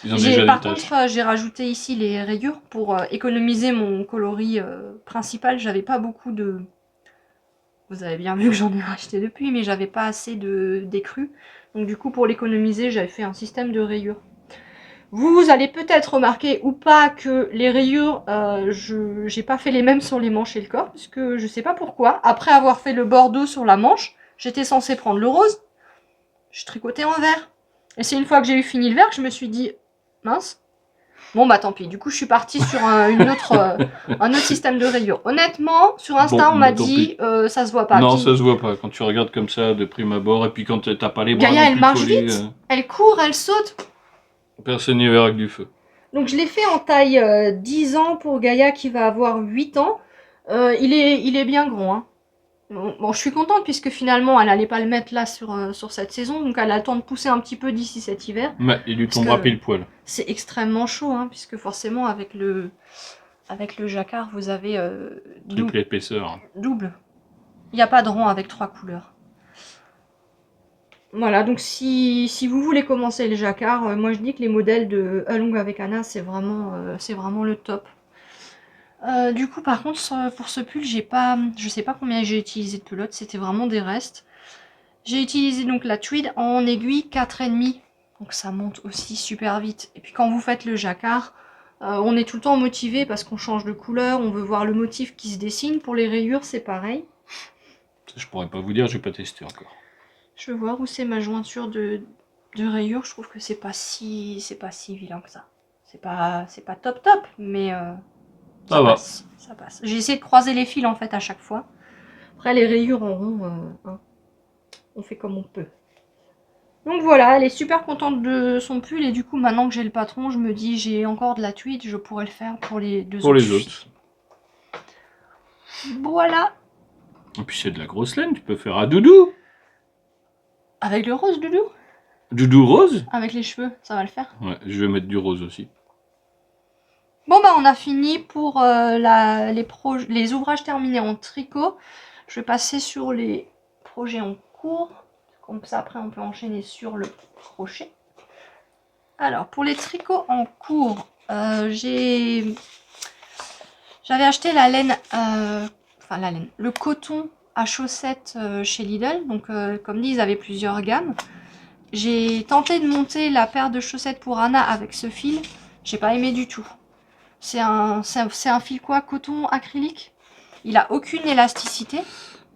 Ils ont déjà Par des taches. contre, j'ai rajouté ici les rayures pour économiser mon coloris principal. J'avais pas beaucoup de... Vous avez bien vu que j'en ai racheté depuis, mais j'avais pas assez d'écrus. Donc du coup, pour l'économiser, j'avais fait un système de rayures. Vous allez peut-être remarquer ou pas que les rayures, j'ai pas fait les mêmes sur les manches et le corps, puisque je sais pas pourquoi. Après avoir fait le bordeaux sur la manche, j'étais censée prendre le rose. je tricotais en vert. Et c'est une fois que j'ai eu fini le vert que je me suis dit, mince. Bon bah tant pis, du coup je suis partie sur un autre système de rayures. Honnêtement, sur Insta Bon, on m'a bah, tant dit, ça se voit pas. Non, Puis, ça se voit pas quand tu regardes comme ça de prime abord et puis quand t'as pas les bras Gaïa non elle plus marche collés, vite, elle court, elle saute. personne n'y verra que du feu. Donc je l'ai fait en taille 10 ans pour Gaïa qui va avoir 8 ans. Il est bien grand. Hein. Bon, je suis contente puisque finalement elle allait pas le mettre là sur cette saison. Donc elle a le temps de pousser un petit peu d'ici cet hiver. Ouais, il lui Parce tombera que- pile poil. C'est extrêmement chaud hein, puisque forcément avec le jacquard vous avez Triple épaisseur. double. Il n'y a pas de rang avec 3 couleurs. Voilà, donc si vous voulez commencer le jacquard, moi je dis que les modèles de Along avec Anna, c'est vraiment le top. Du coup, par contre, pour ce pull, je sais pas combien j'ai utilisé de pelote, c'était vraiment des restes. J'ai utilisé donc la tweed en aiguille 4,5, donc ça monte aussi super vite. Et puis quand vous faites le jacquard, on est tout le temps motivé parce qu'on change de couleur, on veut voir le motif qui se dessine. Pour les rayures, c'est pareil. Ça, je pourrais pas vous dire, j'ai pas testé encore. Je vais voir où c'est ma jointure de rayures. Je trouve que c'est pas si vilain que ça. C'est pas top, mais Ça va. ça passe. J'ai essayé de croiser les fils en fait à chaque fois. Après les rayures en rond, hein, on fait comme on peut. Donc voilà, elle est super contente de son pull et du coup maintenant que j'ai le patron, je me dis j'ai encore de la tweed, je pourrais le faire pour les deux Pour autres les filles. autres. Voilà. Et puis c'est de la grosse laine, tu peux faire un doudou. Avec le rose, Doudou. Doudou rose? Avec les cheveux, ça va le faire. Ouais, je vais mettre du rose aussi. Bon bah on a fini pour les ouvrages terminés en tricot. Je vais passer sur les projets en cours. Comme ça après on peut enchaîner sur le crochet. Alors pour les tricots en cours, j'avais acheté la laine, le coton à chaussettes chez Lidl. Donc comme dit ils avaient plusieurs gammes. J'ai tenté de monter la paire de chaussettes pour Anna avec ce fil. J'ai pas aimé du tout. C'est un fil quoi? Coton acrylique. Il a aucune élasticité.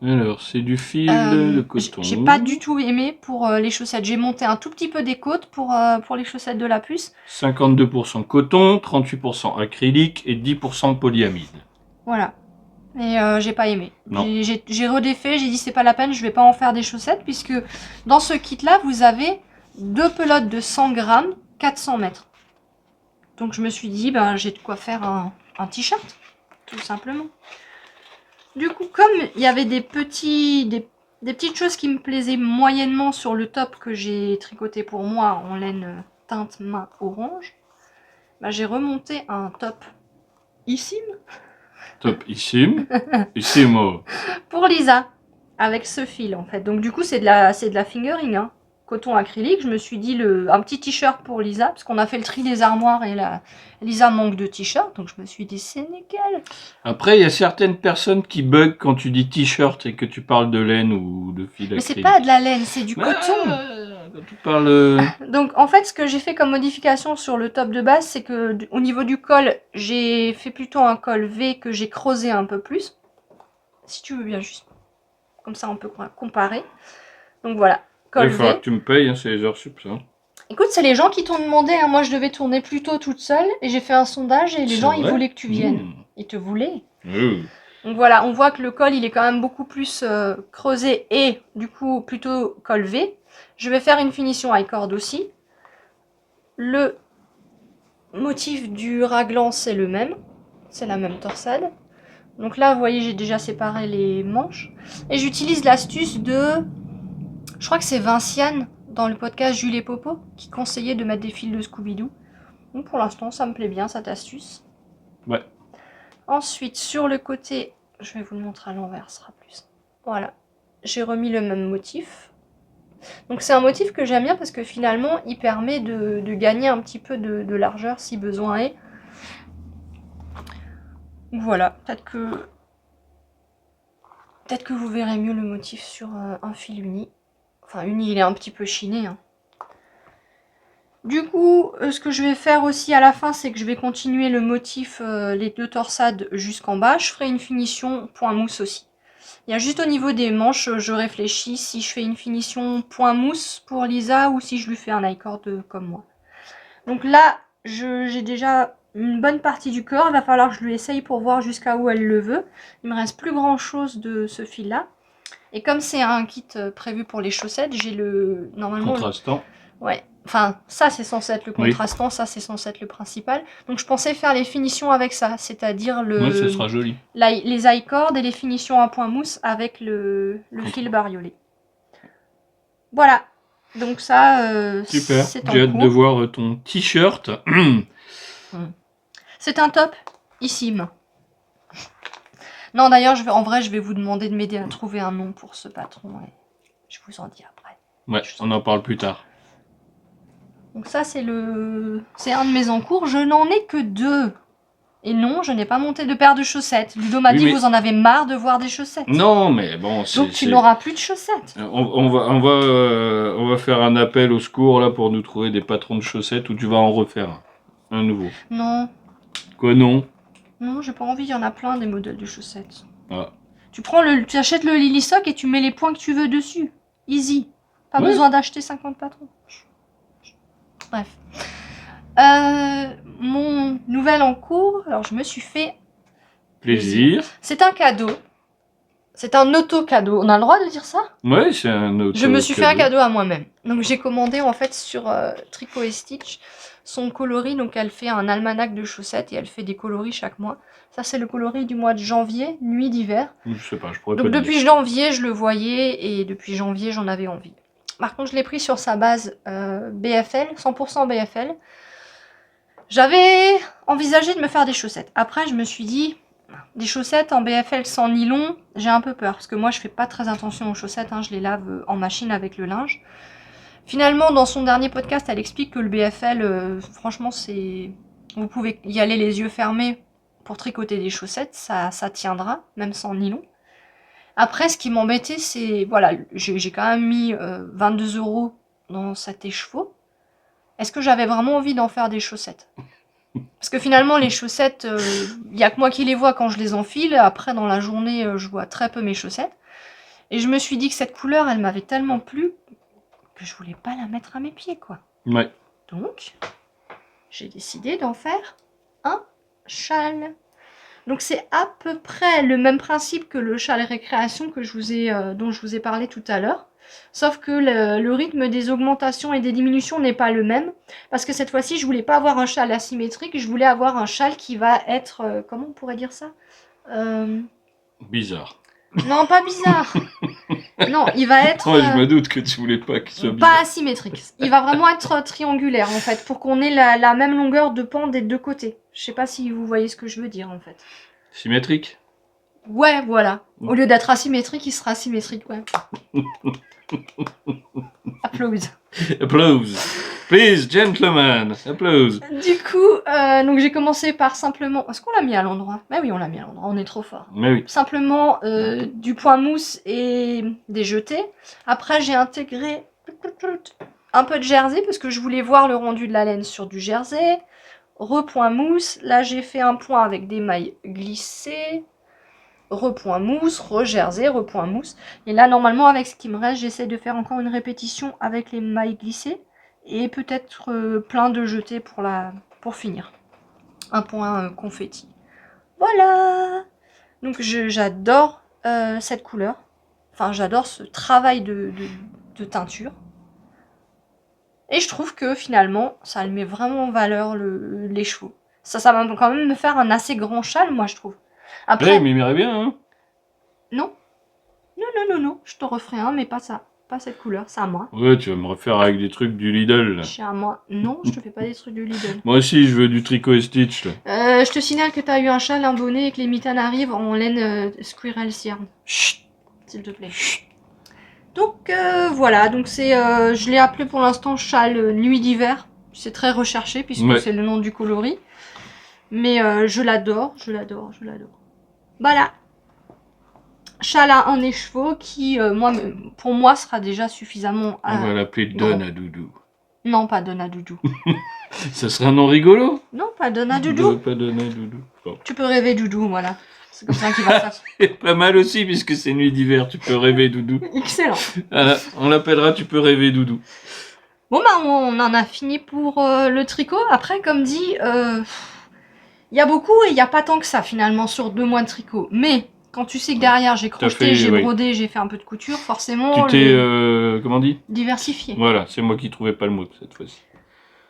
Alors, c'est du fil de coton. J'ai pas du tout aimé pour les chaussettes. J'ai monté un tout petit peu des côtes pour les chaussettes de la puce. 52% coton, 38% acrylique et 10% polyamide. Voilà. Et j'ai pas aimé. Non. J'ai redéfait, j'ai dit c'est pas la peine, je vais pas en faire des chaussettes puisque dans ce kit là vous avez 2 pelotes de 100 grammes, 400 mètres. Donc je me suis dit ben j'ai de quoi faire un t-shirt, tout simplement. Du coup comme il y avait des petites choses qui me plaisaient moyennement sur le top que j'ai tricoté pour moi en laine teinte main orange, ben, j'ai remonté un top ici. Topissime. Issimo. Pour Lisa, avec ce fil en fait. Donc du coup c'est de la fingering, hein. Coton acrylique. Je me suis dit un petit t-shirt pour Lisa, parce qu'on a fait le tri des armoires et Lisa manque de t-shirt, donc je me suis dit c'est nickel. Après, il y a certaines personnes qui bug quand tu dis t-shirt et que tu parles de laine ou de fil Mais c'est acrylique. pas de la laine, c'est du coton. Quand tu parles... Donc en fait ce que j'ai fait comme modification sur le top de base, c'est que au niveau du col, j'ai fait plutôt un col V que j'ai creusé un peu plus. Si tu veux bien juste. Comme ça on peut comparer. Donc voilà. Il faudra que tu me payes, hein, c'est les heures sup, ça. Écoute, c'est les gens qui t'ont demandé, hein. Moi je devais tourner plus tôt toute seule et j'ai fait un sondage et les C'est gens ils vrai voulaient que tu viennes. Mmh. Ils te voulaient. Mmh. Donc voilà, on voit que le col il est quand même beaucoup plus creusé et du coup plutôt col V. Je vais faire une finition high cord aussi. Le motif du raglan c'est le même, c'est la même torsade. Donc là vous voyez j'ai déjà séparé les manches. Et j'utilise l'astuce de... Je crois que c'est Vinciane dans le podcast Jules et Popo qui conseillait de mettre des fils de Scooby-Doo. Donc pour l'instant ça me plaît bien cette astuce. Ouais. Ensuite sur le côté, je vais vous le montrer à l'envers, ce sera plus. Voilà, j'ai remis le même motif. Donc c'est un motif que j'aime bien parce que finalement il permet de gagner un petit peu de largeur si besoin est. Voilà, peut-être que vous verrez mieux le motif sur un fil uni. Enfin, uni, il est un petit peu chiné. Hein. Du coup, ce que je vais faire aussi à la fin, c'est que je vais continuer le motif, les deux torsades jusqu'en bas. Je ferai une finition point mousse aussi. Il y a juste au niveau des manches, je réfléchis si je fais une finition point mousse pour Lisa ou si je lui fais un I-cord comme moi. Donc là, j'ai déjà une bonne partie du corps. Il va falloir que je lui essaye pour voir jusqu'à où elle le veut. Il me reste plus grand chose de ce fil-là. Et comme c'est un kit prévu pour les chaussettes, j'ai le... Normalement... Contrastant. Ouais. Enfin, ça c'est censé être le contrastant, ça c'est censé être le principal. Donc je pensais faire les finitions avec ça, c'est-à-dire Ouais, ça sera joli. les I-cords et les finitions à point mousse avec le fil bariolé. Voilà. Donc ça, Super. c'est en J'ai hâte cours. de voir ton t-shirt. C'est un top. Issime. Non, d'ailleurs, en vrai, je vais vous demander de m'aider à trouver un nom pour ce patron. Et je vous en dis après. Ouais, on en parle plus tard. Donc ça, c'est un de mes encours. Je n'en ai que 2. Et non, je n'ai pas monté de paire de chaussettes. Ludo m'a dit, mais... vous en avez marre de voir des chaussettes. Non, mais bon... Donc tu n'auras plus de chaussettes. On va faire un appel au secours là pour nous trouver des patrons de chaussettes ou tu vas en refaire un nouveau. Non. Quoi, non? Non, j'ai pas envie, il y en a plein des modèles de chaussettes. Ah. Tu achètes le Lily Sock et tu mets les points que tu veux dessus. Easy. Pas besoin d'acheter 50 patrons. Bref. Mon nouvel en cours, alors je me suis fait plaisir. C'est un cadeau. C'est un auto-cadeau. On a le droit de dire ça? Ouais, c'est un auto-cadeau. Je me suis fait un cadeau à moi-même. Donc j'ai commandé en fait sur Tricot et Stitch son coloris. Donc elle fait un almanach de chaussettes et elle fait des coloris chaque mois. Ça c'est le coloris du mois de janvier, nuit d'hiver. Je sais pas, je pourrais Donc pas depuis dire. janvier je le voyais et depuis janvier j'en avais envie. Par contre je l'ai pris sur sa base BFL, 100% BFL. J'avais envisagé de me faire des chaussettes. Après je me suis dit... Des chaussettes en BFL sans nylon, j'ai un peu peur. Parce que moi, je fais pas très attention aux chaussettes. Hein, je les lave en machine avec le linge. Finalement, dans son dernier podcast, elle explique que le BFL, franchement, c'est... Vous pouvez y aller les yeux fermés pour tricoter des chaussettes. Ça tiendra, même sans nylon. Après, ce qui m'embêtait, c'est... Voilà, j'ai quand même mis 22 € dans cet écheveau. Est-ce que j'avais vraiment envie d'en faire des chaussettes ? Parce que finalement, les chaussettes, il n'y a que moi qui les vois quand je les enfile. Après, dans la journée, je vois très peu mes chaussettes. Et je me suis dit que cette couleur, elle m'avait tellement plu que je voulais pas la mettre à mes pieds, quoi. Ouais. Donc, j'ai décidé d'en faire un châle. Donc, c'est à peu près le même principe que le châle récréation que dont je vous ai parlé tout à l'heure. Sauf que le rythme des augmentations et des diminutions n'est pas le même. Parce que cette fois-ci, je voulais pas avoir un châle asymétrique. Je voulais avoir un châle qui va être... comment on pourrait dire ça Bizarre. Non, pas bizarre. Non, il va être... Ouais, je me doute que tu voulais pas qu'il soit bizarre. Pas asymétrique. Il va vraiment être triangulaire, en fait. Pour qu'on ait la même longueur de pan des deux côtés. Je sais pas si vous voyez ce que je veux dire, en fait. Symétrique. Ouais, voilà. Au lieu d'être asymétrique, il sera symétrique, ouais. Applause. Applause. Please, gentlemen. Applause. Du coup, donc j'ai commencé par simplement... Est-ce qu'on l'a mis à l'endroit? Bah oui, on l'a mis à l'endroit, on est trop fort. Mais oui. Simplement du point mousse et des jetés. Après, j'ai intégré un peu de jersey parce que je voulais voir le rendu de la laine sur du jersey. Repoint mousse. Là, j'ai fait un point avec des mailles glissées. Repoint mousse, re-jersey, repoint mousse. Et là, normalement, avec ce qui me reste, j'essaie de faire encore une répétition avec les mailles glissées. Et peut-être plein de jetés pour finir. Un point confetti. Voilà. Donc j'adore cette couleur. Enfin, j'adore ce travail de teinture. Et je trouve que finalement, ça le met vraiment en valeur les chevaux. Ça va quand même me faire un assez grand châle, moi, je trouve. Après, il m'irait bien, hein. Non. Non. Je te referai un, mais pas ça. Pas cette couleur, c'est à moi. Ouais, tu vas me refaire avec des trucs du Lidl, là. C'est à moi. Non, je te fais pas des trucs du Lidl. Moi aussi, je veux du Tricot et Stitch, là. Je te signale que t'as eu un châle, un bonnet et que les mitaines arrivent en laine Squirrel Yarn. Chut, s'il te plaît. Chut. Donc voilà, donc je l'ai appelé pour l'instant châle nuit d'hiver. C'est très recherché puisque c'est le nom du coloris. Mais je l'adore. Voilà. Châle à un écheveau qui, pour moi, sera déjà suffisamment... On va l'appeler Donne à Doudou. Non, pas Donne à Doudou. Ça serait un nom rigolo? Non, pas Donne à Doudou. Pas Donne à Doudou. Bon. Tu peux rêver Doudou, voilà. C'est comme ça qu'il va s'appeler. C'est pas mal aussi, puisque c'est nuit d'hiver, tu peux rêver doudou. Excellent. Voilà, on l'appellera Tu peux rêver doudou. Bon bah on en a fini pour le tricot. Après comme dit, il y a beaucoup et il n'y a pas tant que ça finalement sur 2 mois de tricot. Mais quand tu sais que derrière j'ai crocheté, fait, j'ai oui. brodé, j'ai fait un peu de couture, forcément Tu t'es, comment on dit? diversifié. Voilà, c'est moi qui trouvais pas le mot cette fois-ci.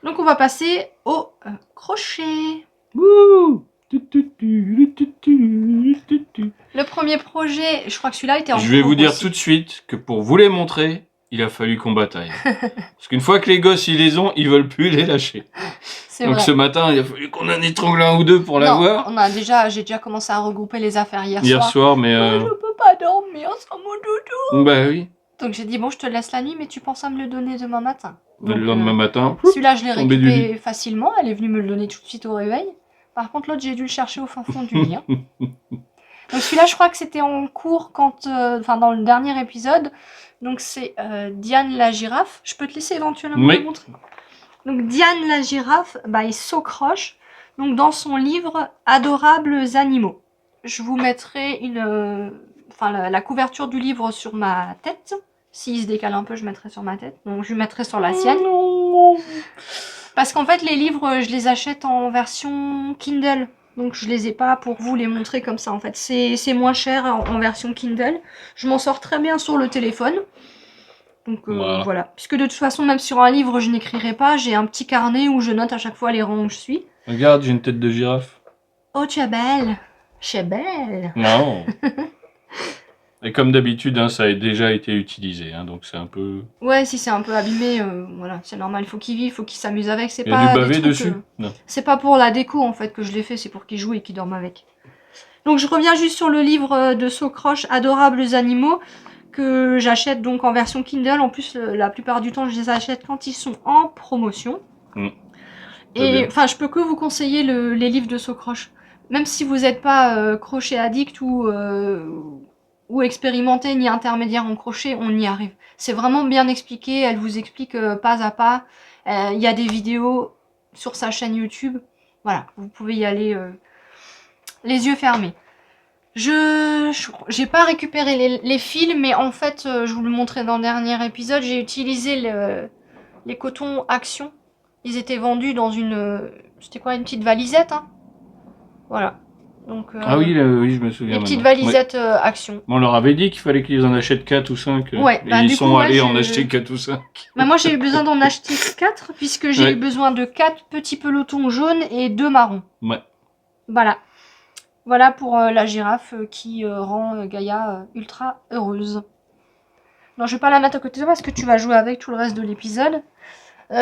Donc on va passer au crochet. Wouh! Le premier projet, je crois que celui-là était en Je vais cours vous dire aussi. tout de suite que pour vous les montrer, il a fallu qu'on bataille. Parce qu'une fois que les gosses ils les ont, ils veulent plus les lâcher. C'est Donc vrai. ce matin, il a fallu qu'on en étrangle un ou deux pour Non, l'avoir. j'ai déjà commencé à regrouper les affaires hier Hier soir. soir, mais Je peux pas dormir sans mon doudou. bah oui, Donc j'ai dit bon je te laisse la nuit mais tu penses à me le donner demain matin. le Donc, lendemain matin. celui-là je l'ai tombé du récupéré facilement, elle est venue me le donner tout de suite au réveil. Par contre l'autre j'ai dû le chercher au fin fond du lit. Hein. Donc celui-là je crois que c'était en cours quand, dans le dernier épisode. Donc c'est Diane la girafe. Je peux te laisser éventuellement Oui. le montrer. Donc Diane la girafe, bah, il s'accroche donc dans son livre Adorables animaux. Je vous mettrai la couverture du livre sur ma tête. S'il se décale un peu, je mettrai sur ma tête. Donc je mettrai sur la sienne. Parce qu'en fait, les livres, je les achète en version Kindle. Donc je les ai pas pour vous les montrer comme ça en fait. C'est moins cher en version Kindle. Je m'en sors très bien sur le téléphone. Donc voilà. Puisque de toute façon, même sur un livre, je n'écrirai pas. J'ai un petit carnet où je note à chaque fois les rangs où je suis. Regarde, j'ai une tête de girafe. Oh, tu es belle. Je suis belle. Non. Et comme d'habitude, hein, ça a déjà été utilisé, hein, donc c'est un peu... Ouais, si c'est un peu abîmé, voilà, c'est normal. Il faut qu'il vive, il faut qu'il s'amuse avec. C'est Il y a pas du des bavé trucs, dessus. Non. c'est pas pour la déco en fait que je l'ai fait, c'est pour qu'il joue et qu'il dorme avec. Donc je reviens juste sur le livre de Socroche, Adorables animaux, que j'achète donc en version Kindle. En plus, la plupart du temps, je les achète quand ils sont en promotion. Très Et bien. enfin, je peux que vous conseiller les livres de Socroche. Même si vous n'êtes pas crochet addict ou expérimenté ni intermédiaire en crochet, on y arrive. C'est vraiment bien expliqué, elle vous explique pas à pas. Il y a des vidéos sur sa chaîne YouTube. Voilà, vous pouvez y aller les yeux fermés. J'ai pas récupéré les fils, mais en fait, je vous le montrais dans le dernier épisode, j'ai utilisé les cotons Action. Ils étaient vendus dans c'était quoi, une petite valisette, hein. Voilà. Donc, Ah oui, là, oui, je me souviens. les petites maintenant. valisettes Action. On leur avait dit qu'il fallait qu'ils en achètent 4 ou 5. Ouais, et bah, ils du sont coup, ouais, allés en acheter 4 ou 5. Bah, moi, j'ai eu besoin d'en acheter 4, puisque j'ai Ouais. eu besoin de 4 petits pelotons jaunes et 2 marrons. Ouais. Voilà. Voilà pour la girafe qui rend Gaïa ultra heureuse. Non, je vais pas la mettre à côté de toi parce que tu vas jouer avec tout le reste de l'épisode.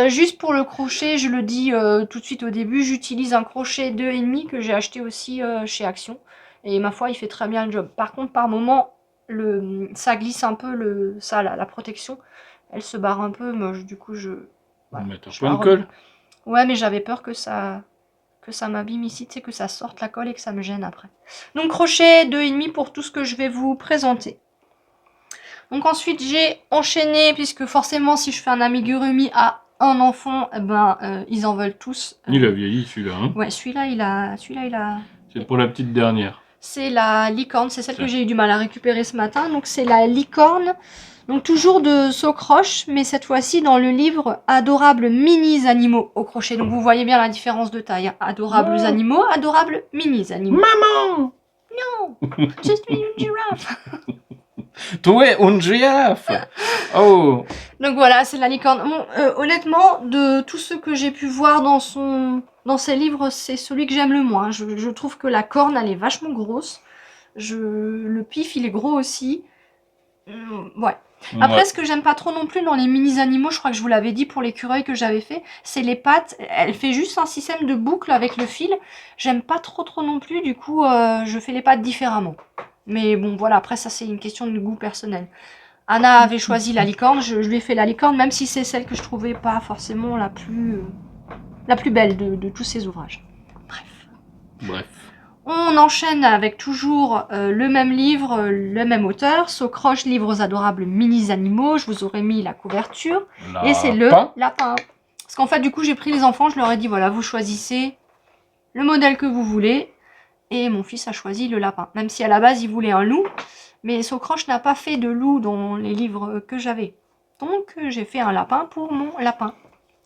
Juste pour le crochet, je le dis tout de suite au début, j'utilise un crochet 2,5 que j'ai acheté aussi chez Action. Et ma foi, il fait très bien le job. Par contre, par moment, ça glisse un peu, la protection. Elle se barre un peu, mais du coup, voilà, Mais t'as je pas la de colle? Ouais, mais j'avais peur que ça m'abîme ici, tu sais, que ça sorte la colle et que ça me gêne après. Donc crochet 2,5 pour tout ce que je vais vous présenter. Donc ensuite j'ai enchaîné, puisque forcément si je fais un amigurumi à un enfant, ils en veulent tous. Il a vieilli celui-là. Hein. Ouais, celui-là il a... C'est pour la petite dernière. C'est la licorne, c'est celle que j'ai eu du mal à récupérer ce matin. Donc c'est la licorne, donc toujours de Socroche, mais cette fois-ci dans le livre Adorables mini animaux au crochet. Donc vous voyez bien la différence de taille. Hein. Adorables animaux, adorables mini animaux. Maman! Non, je suis une girafe. Tu es une girafe! Oh! Donc voilà, c'est la licorne. Bon, honnêtement, de tous ceux que j'ai pu voir dans ses livres, c'est celui que j'aime le moins. Je trouve que la corne, elle est vachement grosse. Le pif, il est gros aussi. Ouais. Après, ce que j'aime pas trop non plus dans les mini-animaux, je crois que je vous l'avais dit pour l'écureuil que j'avais fait, c'est les pattes. Elle fait juste un système de boucle avec le fil. J'aime pas trop non plus, du coup, je fais les pattes différemment. Mais bon, voilà, après, ça, c'est une question de goût personnel. Anna avait choisi la licorne, je lui ai fait la licorne, même si c'est celle que je trouvais pas forcément la plus belle de tous ces ouvrages. Bref. On enchaîne avec toujours le même livre, le même auteur, Socroche, livres adorables mini-animaux. Je vous aurais mis la couverture. Et c'est le lapin. Parce qu'en fait, du coup, j'ai pris les enfants, je leur ai dit, voilà, vous choisissez le modèle que vous voulez. Et mon fils a choisi le lapin. Même si à la base, il voulait un loup. Mais Socroche n'a pas fait de loup dans les livres que j'avais. Donc, j'ai fait un lapin pour mon lapin.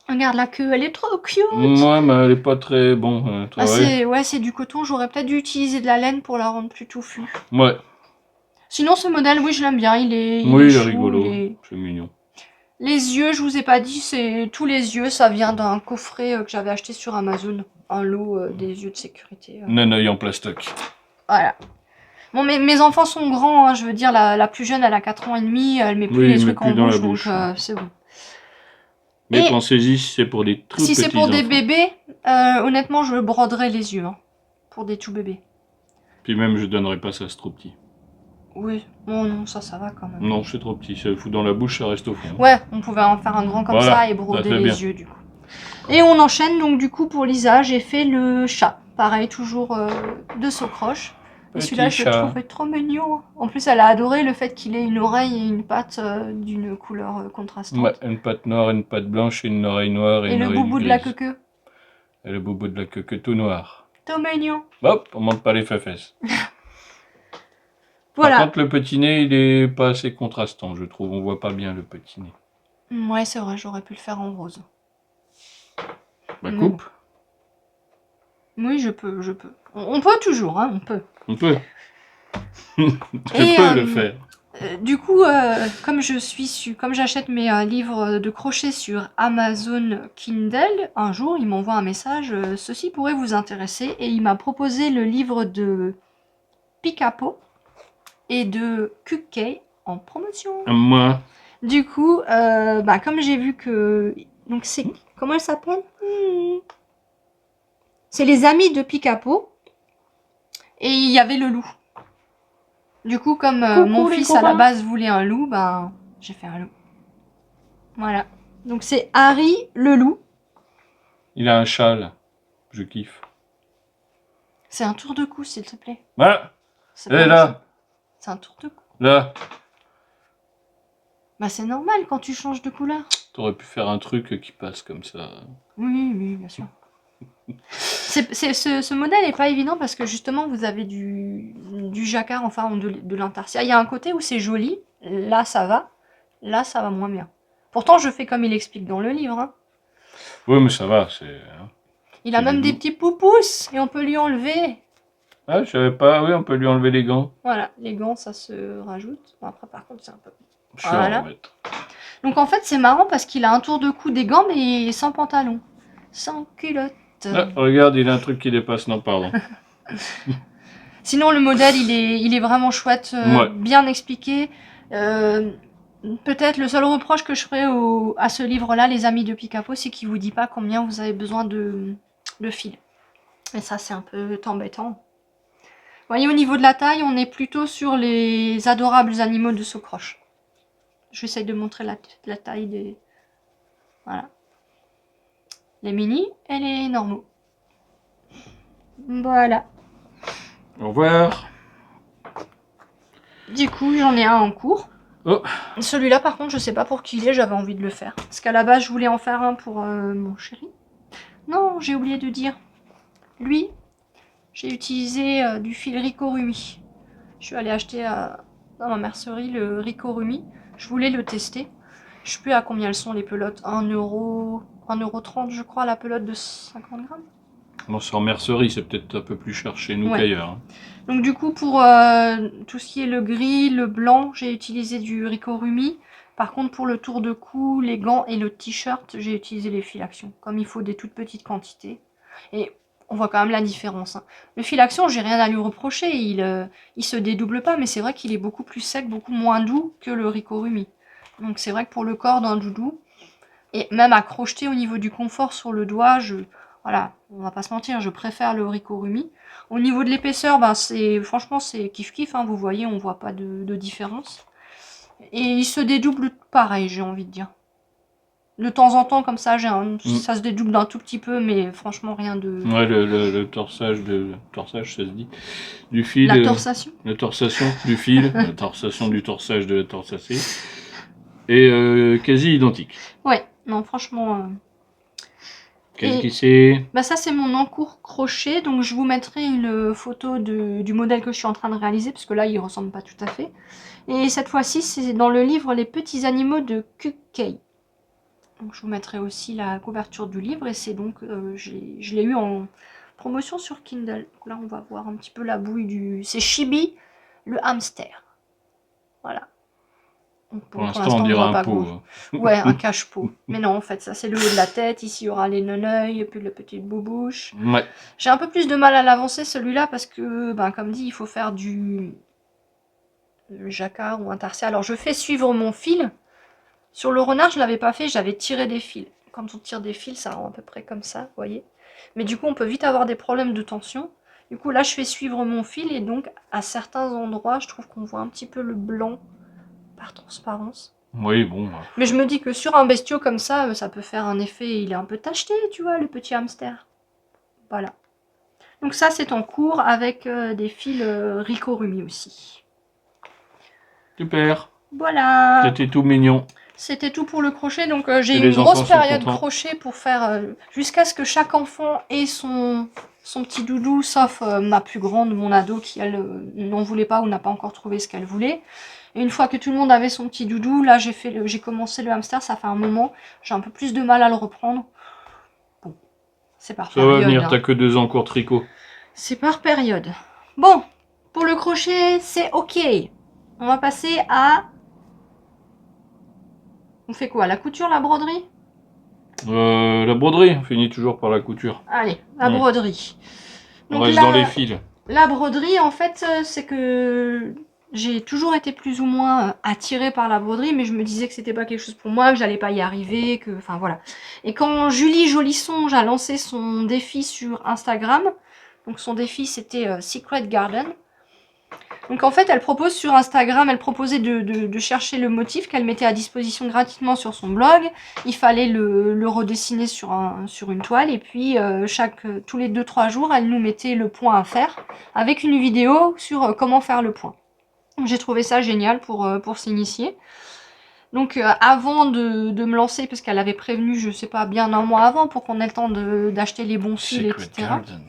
Regarde la queue, elle est trop cute. Ouais, mais elle est pas très bon. Ah, Ouais. c'est du coton. J'aurais peut-être dû utiliser de la laine pour la rendre plus touffue. Ouais. Sinon, ce modèle, oui, je l'aime bien. Il est Oui, il est chou, rigolo. il est- C'est mignon. Les yeux, je vous ai pas dit, c'est tous les yeux. Ça vient d'un coffret que j'avais acheté sur Amazon. Un lot des yeux de sécurité. Naneuil en plastoc. Voilà. Bon, mes enfants sont grands, hein, je veux dire, la plus jeune, elle a 4 ans et demi, elle met plus Oui, les il met trucs en plus dans la bouche, bouche. donc c'est bon. Mais Et pensez-y, si c'est pour des tout si petits c'est pour des enfants. bébés, honnêtement, je broderai les yeux, hein, pour des tout bébés. Puis même, je donnerais pas ça, c'est trop petit. Oui, bon, non, ça va quand même. Non, c'est trop petit. Ça le fout dans la bouche, ça reste au fond. Ouais, on pouvait en faire un grand comme Voilà, ça et ça broder fait les bien. yeux, du coup. Et on enchaîne, donc, du coup, pour Lisa, j'ai fait le chat. Pareil, toujours de Socroche. Et Petit celui-là, je le chat. trouvais trop mignon. En plus, elle a adoré le fait qu'il ait une oreille et une patte d'une couleur contrastante. Ouais, une patte noire, une patte blanche, une oreille noire et Et une le oreille boubou de grise. la queue. Et le boubou de la queue tout noir. Trop mignon. Hop, on monte pas les fesses. Voilà. Par contre, le petit nez, il est pas assez contrastant, je trouve. On voit pas bien le petit nez. Ouais, c'est vrai, j'aurais pu le faire en rose. Bah, Mm. coupe. Oui, je peux. On peut toujours, hein, on peut. On peut. Et, Je peux le faire. Du coup, comme j'achète mes livres de crochet sur Amazon Kindle, un jour, il m'envoie un message, ceci pourrait vous intéresser, et il m'a proposé le livre de Picapo et de Cupcake en promotion. Moi. Du coup, comme j'ai vu que... Donc c'est... Comment elle s'appelle C'est les amis de Picapo. Et il y avait le loup. Du coup, comme Coucou, mon les fils à la copains. base voulait un loup, j'ai fait un loup. Voilà. Donc c'est Harry le loup. Il a un châle. Je kiffe. C'est un tour de cou, s'il te plaît. Voilà. C'est Elle est pas là. méchant. C'est un tour de cou. Là. Bah c'est normal quand tu changes de couleur. T'aurais pu faire un truc qui passe comme ça. Oui, bien sûr. Ce modèle est pas évident parce que justement vous avez du jacquard, enfin de l'intarsia. Il y a un côté où c'est joli, là ça va moins bien. Pourtant je fais comme il explique dans le livre. Hein. Oui, mais ça va, c'est... Il a C'est même du des loup. petits poupous et on peut lui enlever. Ah, je savais pas. Oui, on peut lui enlever les gants. Voilà, les gants ça se rajoute. Bon, après par contre c'est un peu... Je vais Voilà. en remettre. Donc en fait c'est marrant parce qu'il a un tour de cou des gants mais sans pantalon. Sans culotte. Ah, regarde, il a un truc qui dépasse. Non, pardon. Sinon, le modèle, il est vraiment chouette, Ouais. bien expliqué. Peut-être le seul reproche que je ferais à ce livre-là, Les Amis de Picapo, c'est qu'il vous dit pas combien vous avez besoin de fil. Et ça, c'est un peu embêtant. Vous voyez, au niveau de la taille, on est plutôt sur les adorables animaux de Socroche. J'essaye de montrer la taille des... Voilà. Les mini et les normaux. Voilà. Au revoir. Du coup, j'en ai un en cours. Oh. Celui-là, par contre, je sais pas pour qui il est, j'avais envie de le faire. Parce qu'à la base, je voulais en faire un pour mon chéri. Non, j'ai oublié de dire. Lui, j'ai utilisé du fil Ricorumi. Je suis allée acheter dans ma mercerie le Ricorumi. Je voulais le tester. Je sais plus à combien elles sont les pelotes. 1,30 € je crois, la pelote de 50 grammes. Bon, c'est en mercerie, c'est peut-être un peu plus cher chez nous Ouais. qu'ailleurs. Hein. Donc du coup, pour tout ce qui est le gris, le blanc, j'ai utilisé du Ricorumi. Par contre, pour le tour de cou, les gants et le t-shirt, j'ai utilisé les fils action. Comme il faut des toutes petites quantités. Et on voit quand même la différence. Hein. Le fil action, j'ai rien à lui reprocher. Il se dédouble pas, mais c'est vrai qu'il est beaucoup plus sec, beaucoup moins doux que le Ricorumi. Donc c'est vrai que pour le corps d'un doudou, et même à crocheter au niveau du confort sur le doigt, voilà, on va pas se mentir, je préfère le Ricorumi. Au niveau de l'épaisseur, franchement c'est kiff-kiff, hein, vous voyez, on voit pas de différence. Et il se dédouble pareil, j'ai envie de dire. De temps en temps, comme ça, ça se dédouble d'un tout petit peu, mais franchement rien de... Ouais, le torsage, torsage, ça se dit, du fil. La torsation. La torsation du fil, la torsation du torsage de la torsacée, est quasi identique. Ouais, non, franchement... Qu'est-ce que c'est? Bah ça c'est mon encours crochet, donc je vous mettrai une photo du modèle que je suis en train de réaliser, parce que là il ressemble pas tout à fait. Et cette fois-ci c'est dans le livre Les petits animaux de Kukei. Donc je vous mettrai aussi la couverture du livre, et c'est donc, je l'ai eu en promotion sur Kindle. Donc là on va voir un petit peu la bouille du... C'est Chibi, le hamster. Voilà. Donc, Pour l'instant, on dirait un pot. Ouais, un cache-pot. Mais non, en fait, ça c'est le haut de la tête. Ici, il y aura les neneuils et puis la petite boubouche. Ouais. J'ai un peu plus de mal à l'avancer celui-là parce que, ben, comme dit, il faut faire du jacquard ou un tarsier. Alors, je fais suivre mon fil. Sur le renard, je l'avais pas fait, j'avais tiré des fils. Quand on tire des fils, ça rend à peu près comme ça, vous voyez. Mais du coup, on peut vite avoir des problèmes de tension. Du coup, là, je fais suivre mon fil et donc, à certains endroits, je trouve qu'on voit un petit peu le blanc par transparence. Oui, bon. Mais je me dis que sur un bestiau comme ça peut faire un effet, il est un peu tacheté, tu vois, le petit hamster. Voilà. Donc ça, c'est en cours avec des fils Ricorumi aussi. Super. Voilà. C'était tout mignon. C'était tout pour le crochet. Donc j'ai Et eu une les enfants grosse sont période contents. crochet pour faire... jusqu'à ce que chaque enfant ait son petit doudou, sauf ma plus grande, mon ado, qui elle n'en voulait pas ou n'a pas encore trouvé ce qu'elle voulait. Et une fois que tout le monde avait son petit doudou, là j'ai commencé le hamster, ça fait un moment. J'ai un peu plus de mal à le reprendre. Bon, c'est par période. Ça va venir, hein. t'as que 2 ans cours tricot. C'est par période. Bon, pour le crochet, c'est ok. On va passer à... On fait quoi? La couture, la broderie? La broderie, on finit toujours par la couture. Allez, la broderie. On reste dans les fils. La broderie, en fait, c'est que j'ai toujours été plus ou moins attirée par la broderie, mais je me disais que c'était pas quelque chose pour moi, que j'allais pas y arriver, que... Enfin, voilà. Et quand Julie Jolisonge a lancé son défi sur Instagram, donc son défi, c'était Secret Garden. Donc en fait, elle propose sur Instagram, elle proposait de chercher le motif qu'elle mettait à disposition gratuitement sur son blog. Il fallait le redessiner sur une toile, et puis tous les 2-3 jours, elle nous mettait le point à faire avec une vidéo sur comment faire le point. J'ai trouvé ça génial pour s'initier. Donc avant de me lancer, parce qu'elle avait prévenu, je sais pas, bien un mois avant, pour qu'on ait le temps d'acheter les bons fils, Secret etc. Garden.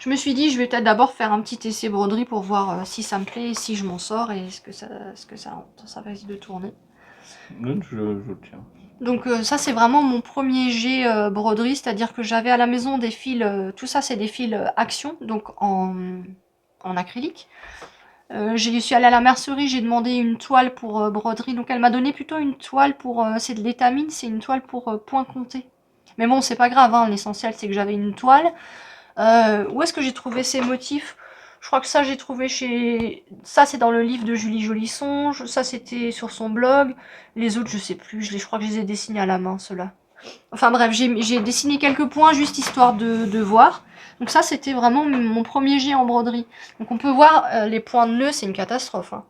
Je me suis dit, je vais peut-être d'abord faire un petit essai broderie pour voir si ça me plaît, si je m'en sors et ce que ça risque de tourner. Je tiens. Donc ça, c'est vraiment mon premier jet broderie, c'est-à-dire que j'avais à la maison des fils, tout ça c'est des fils Action, donc en acrylique. Je suis allée à la mercerie, j'ai demandé une toile pour broderie, donc elle m'a donné plutôt une toile pour... c'est de l'étamine, c'est une toile pour point compté. Mais bon, c'est pas grave, hein, l'essentiel c'est que j'avais une toile. Où est-ce que j'ai trouvé ces motifs? Je crois que ça j'ai trouvé chez... Ça c'est dans le livre de Julie Jolisonge, ça c'était sur son blog. Les autres je sais plus, je crois que je les ai dessinés à la main ceux-là. Enfin bref, j'ai dessiné quelques points juste histoire de voir. Donc ça c'était vraiment mon premier jet en broderie. Donc on peut voir les points de nœud, c'est une catastrophe. Hein.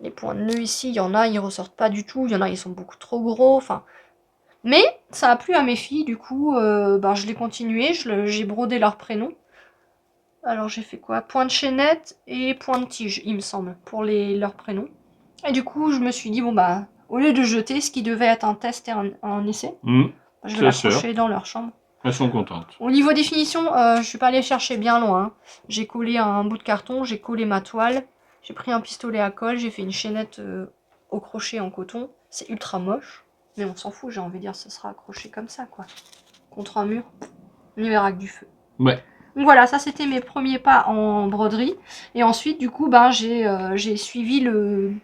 Les points de nœud ici, il y en a, ils ressortent pas du tout, il y en a, ils sont beaucoup trop gros, enfin... Mais ça a plu à mes filles, du coup, je l'ai continué, j'ai brodé leurs prénoms. Alors j'ai fait quoi? Point de chaînette et point de tige, il me semble, pour leurs prénoms. Et du coup, je me suis dit, bon bah, au lieu de jeter ce qui devait être un test et un essai, je vais l'accrocher dans leur chambre. Elles sont contentes. Au niveau définition, je suis pas allée chercher bien loin. Hein. J'ai collé un bout de carton, j'ai collé ma toile, j'ai pris un pistolet à colle, j'ai fait une chaînette au crochet en coton. C'est ultra moche. Mais on s'en fout, j'ai envie de dire, ça sera accroché comme ça, quoi. Contre un mur, on y verra que du feu. Ouais. Donc voilà, ça c'était mes premiers pas en broderie. Et ensuite, du coup, j'ai suivi le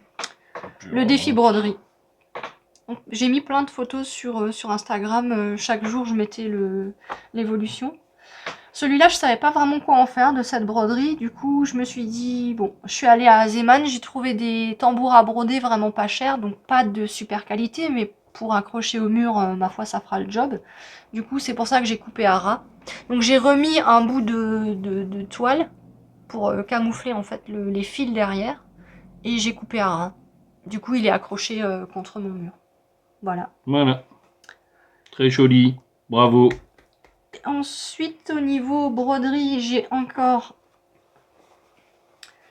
défi broderie. J'ai mis plein de photos sur Instagram. Chaque jour, je mettais l'évolution. Celui-là, je savais pas vraiment quoi en faire de cette broderie. Du coup, je me suis dit, bon, je suis allée à Zeman, j'ai trouvé des tambours à broder vraiment pas chers, donc pas de super qualité, mais pour accrocher au mur, ma foi, ça fera le job. Du coup, c'est pour ça que j'ai coupé à ras. Donc j'ai remis un bout de toile pour camoufler en fait les fils derrière, et j'ai coupé à ras. Du coup, il est accroché contre mon mur. Voilà. Voilà. Très joli. Bravo. Ensuite, au niveau broderie,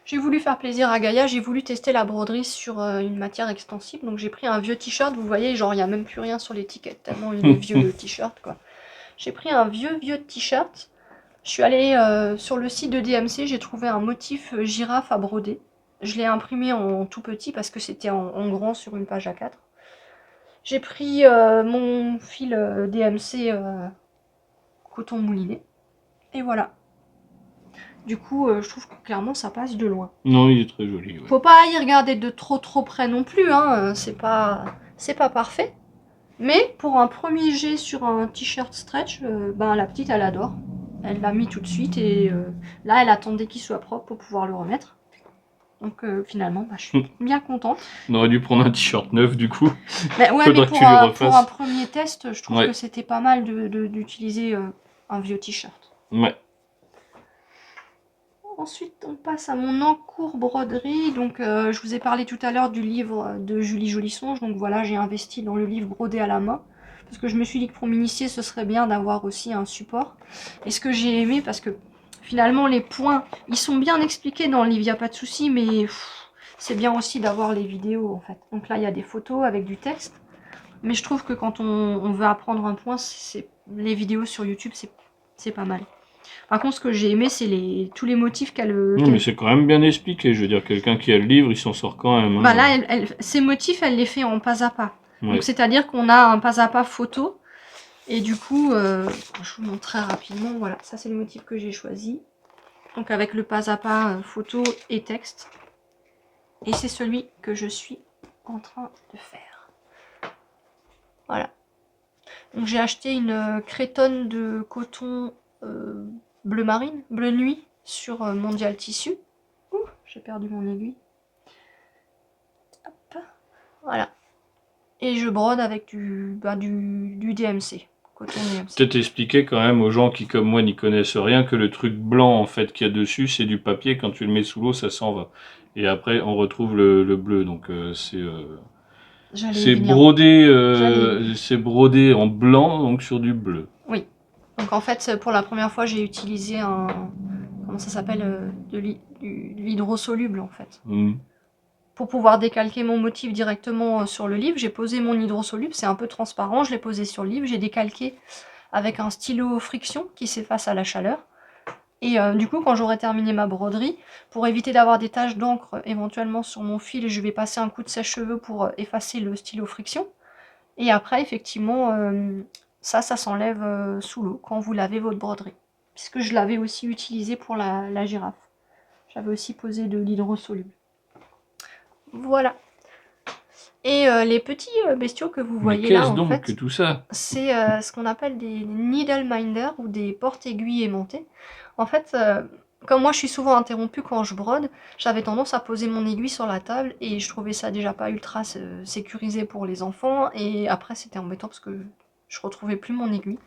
j'ai voulu faire plaisir à Gaïa, j'ai voulu tester la broderie sur une matière extensible. Donc j'ai pris un vieux t-shirt, vous voyez, genre il n'y a même plus rien sur l'étiquette, tellement il est vieux le t-shirt, quoi. J'ai pris un vieux t-shirt. Je suis allée sur le site de DMC, j'ai trouvé un motif girafe à broder. Je l'ai imprimé en tout petit parce que c'était en grand sur une page A4. J'ai pris mon fil DMC coton mouliné. Et voilà. Du coup, je trouve que clairement ça passe de loin. Non, il est très joli. Ouais. Faut pas y regarder de trop près non plus, hein. C'est pas parfait. Mais pour un premier jet sur un t-shirt stretch, ben la petite elle adore. Elle l'a mis tout de suite et là elle attendait qu'il soit propre pour pouvoir le remettre. Donc finalement, bah, je suis bien contente. On aurait dû prendre un t-shirt neuf du coup. Bah, ouais, Faudrait mais que tu le refasses. pour un premier test, je trouve Ouais. que c'était pas mal d'utiliser un vieux t-shirt. Ouais. Ensuite, on passe à mon encours broderie. Donc, je vous ai parlé tout à l'heure du livre de Julie Jolisonge. Donc voilà, j'ai investi dans le livre brodé à la main. Parce que je me suis dit que pour m'initier, ce serait bien d'avoir aussi un support. Et ce que j'ai aimé, parce que finalement, les points, ils sont bien expliqués dans le livre, il n'y a pas de souci. Mais c'est bien aussi d'avoir les vidéos, en fait. Donc là, il y a des photos avec du texte. Mais je trouve que quand on veut apprendre un point, les vidéos sur YouTube, c'est pas mal. Par contre, ce que j'ai aimé, c'est tous les motifs qu'elle... Non, mais c'est quand même bien expliqué. Je veux dire, quelqu'un qui a le livre, il s'en sort quand même. Hein. Bah là, ces motifs, elle les fait en pas à pas. Ouais. Donc, c'est-à-dire qu'on a un pas à pas photo. Et du coup, je vous montre très rapidement. Voilà, ça, c'est le motif que j'ai choisi. Donc, avec le pas à pas photo et texte. Et c'est celui que je suis en train de faire. Voilà. Donc, j'ai acheté une crétonne de coton... bleu marine, bleu nuit sur Mondial Tissu. Ouh, j'ai perdu mon aiguille. Hop, voilà. Et je brode avec du DMC, coton DMC. Peut-être expliquer quand même aux gens qui, comme moi, n'y connaissent rien, que le truc blanc en fait qu'il y a dessus, c'est du papier. Quand tu le mets sous l'eau, ça s'en va. Et après, on retrouve le bleu. Donc c'est brodé en blanc, donc sur du bleu. Oui. Donc en fait, pour la première fois, j'ai utilisé un... Comment ça s'appelle de l'hydrosoluble, en fait. Mmh. Pour pouvoir décalquer mon motif directement sur le livre, j'ai posé mon hydrosoluble. C'est un peu transparent, je l'ai posé sur le livre. J'ai décalqué avec un stylo friction qui s'efface à la chaleur. Et du coup, quand j'aurai terminé ma broderie, pour éviter d'avoir des taches d'encre éventuellement sur mon fil, je vais passer un coup de sèche-cheveux pour effacer le stylo friction. Et après, effectivement, ça s'enlève sous l'eau quand vous lavez votre broderie. Puisque je l'avais aussi utilisé pour la girafe. J'avais aussi posé de l'hydrosoluble. Voilà. Et les petits bestiaux que vous voyez là, en fait, tout ça c'est ce qu'on appelle des needle minders ou des porte-aiguilles aimantées. En fait, comme moi je suis souvent interrompue quand je brode, j'avais tendance à poser mon aiguille sur la table et je trouvais ça déjà pas ultra sécurisé pour les enfants. Et après c'était embêtant parce que je retrouvais plus mon aiguille.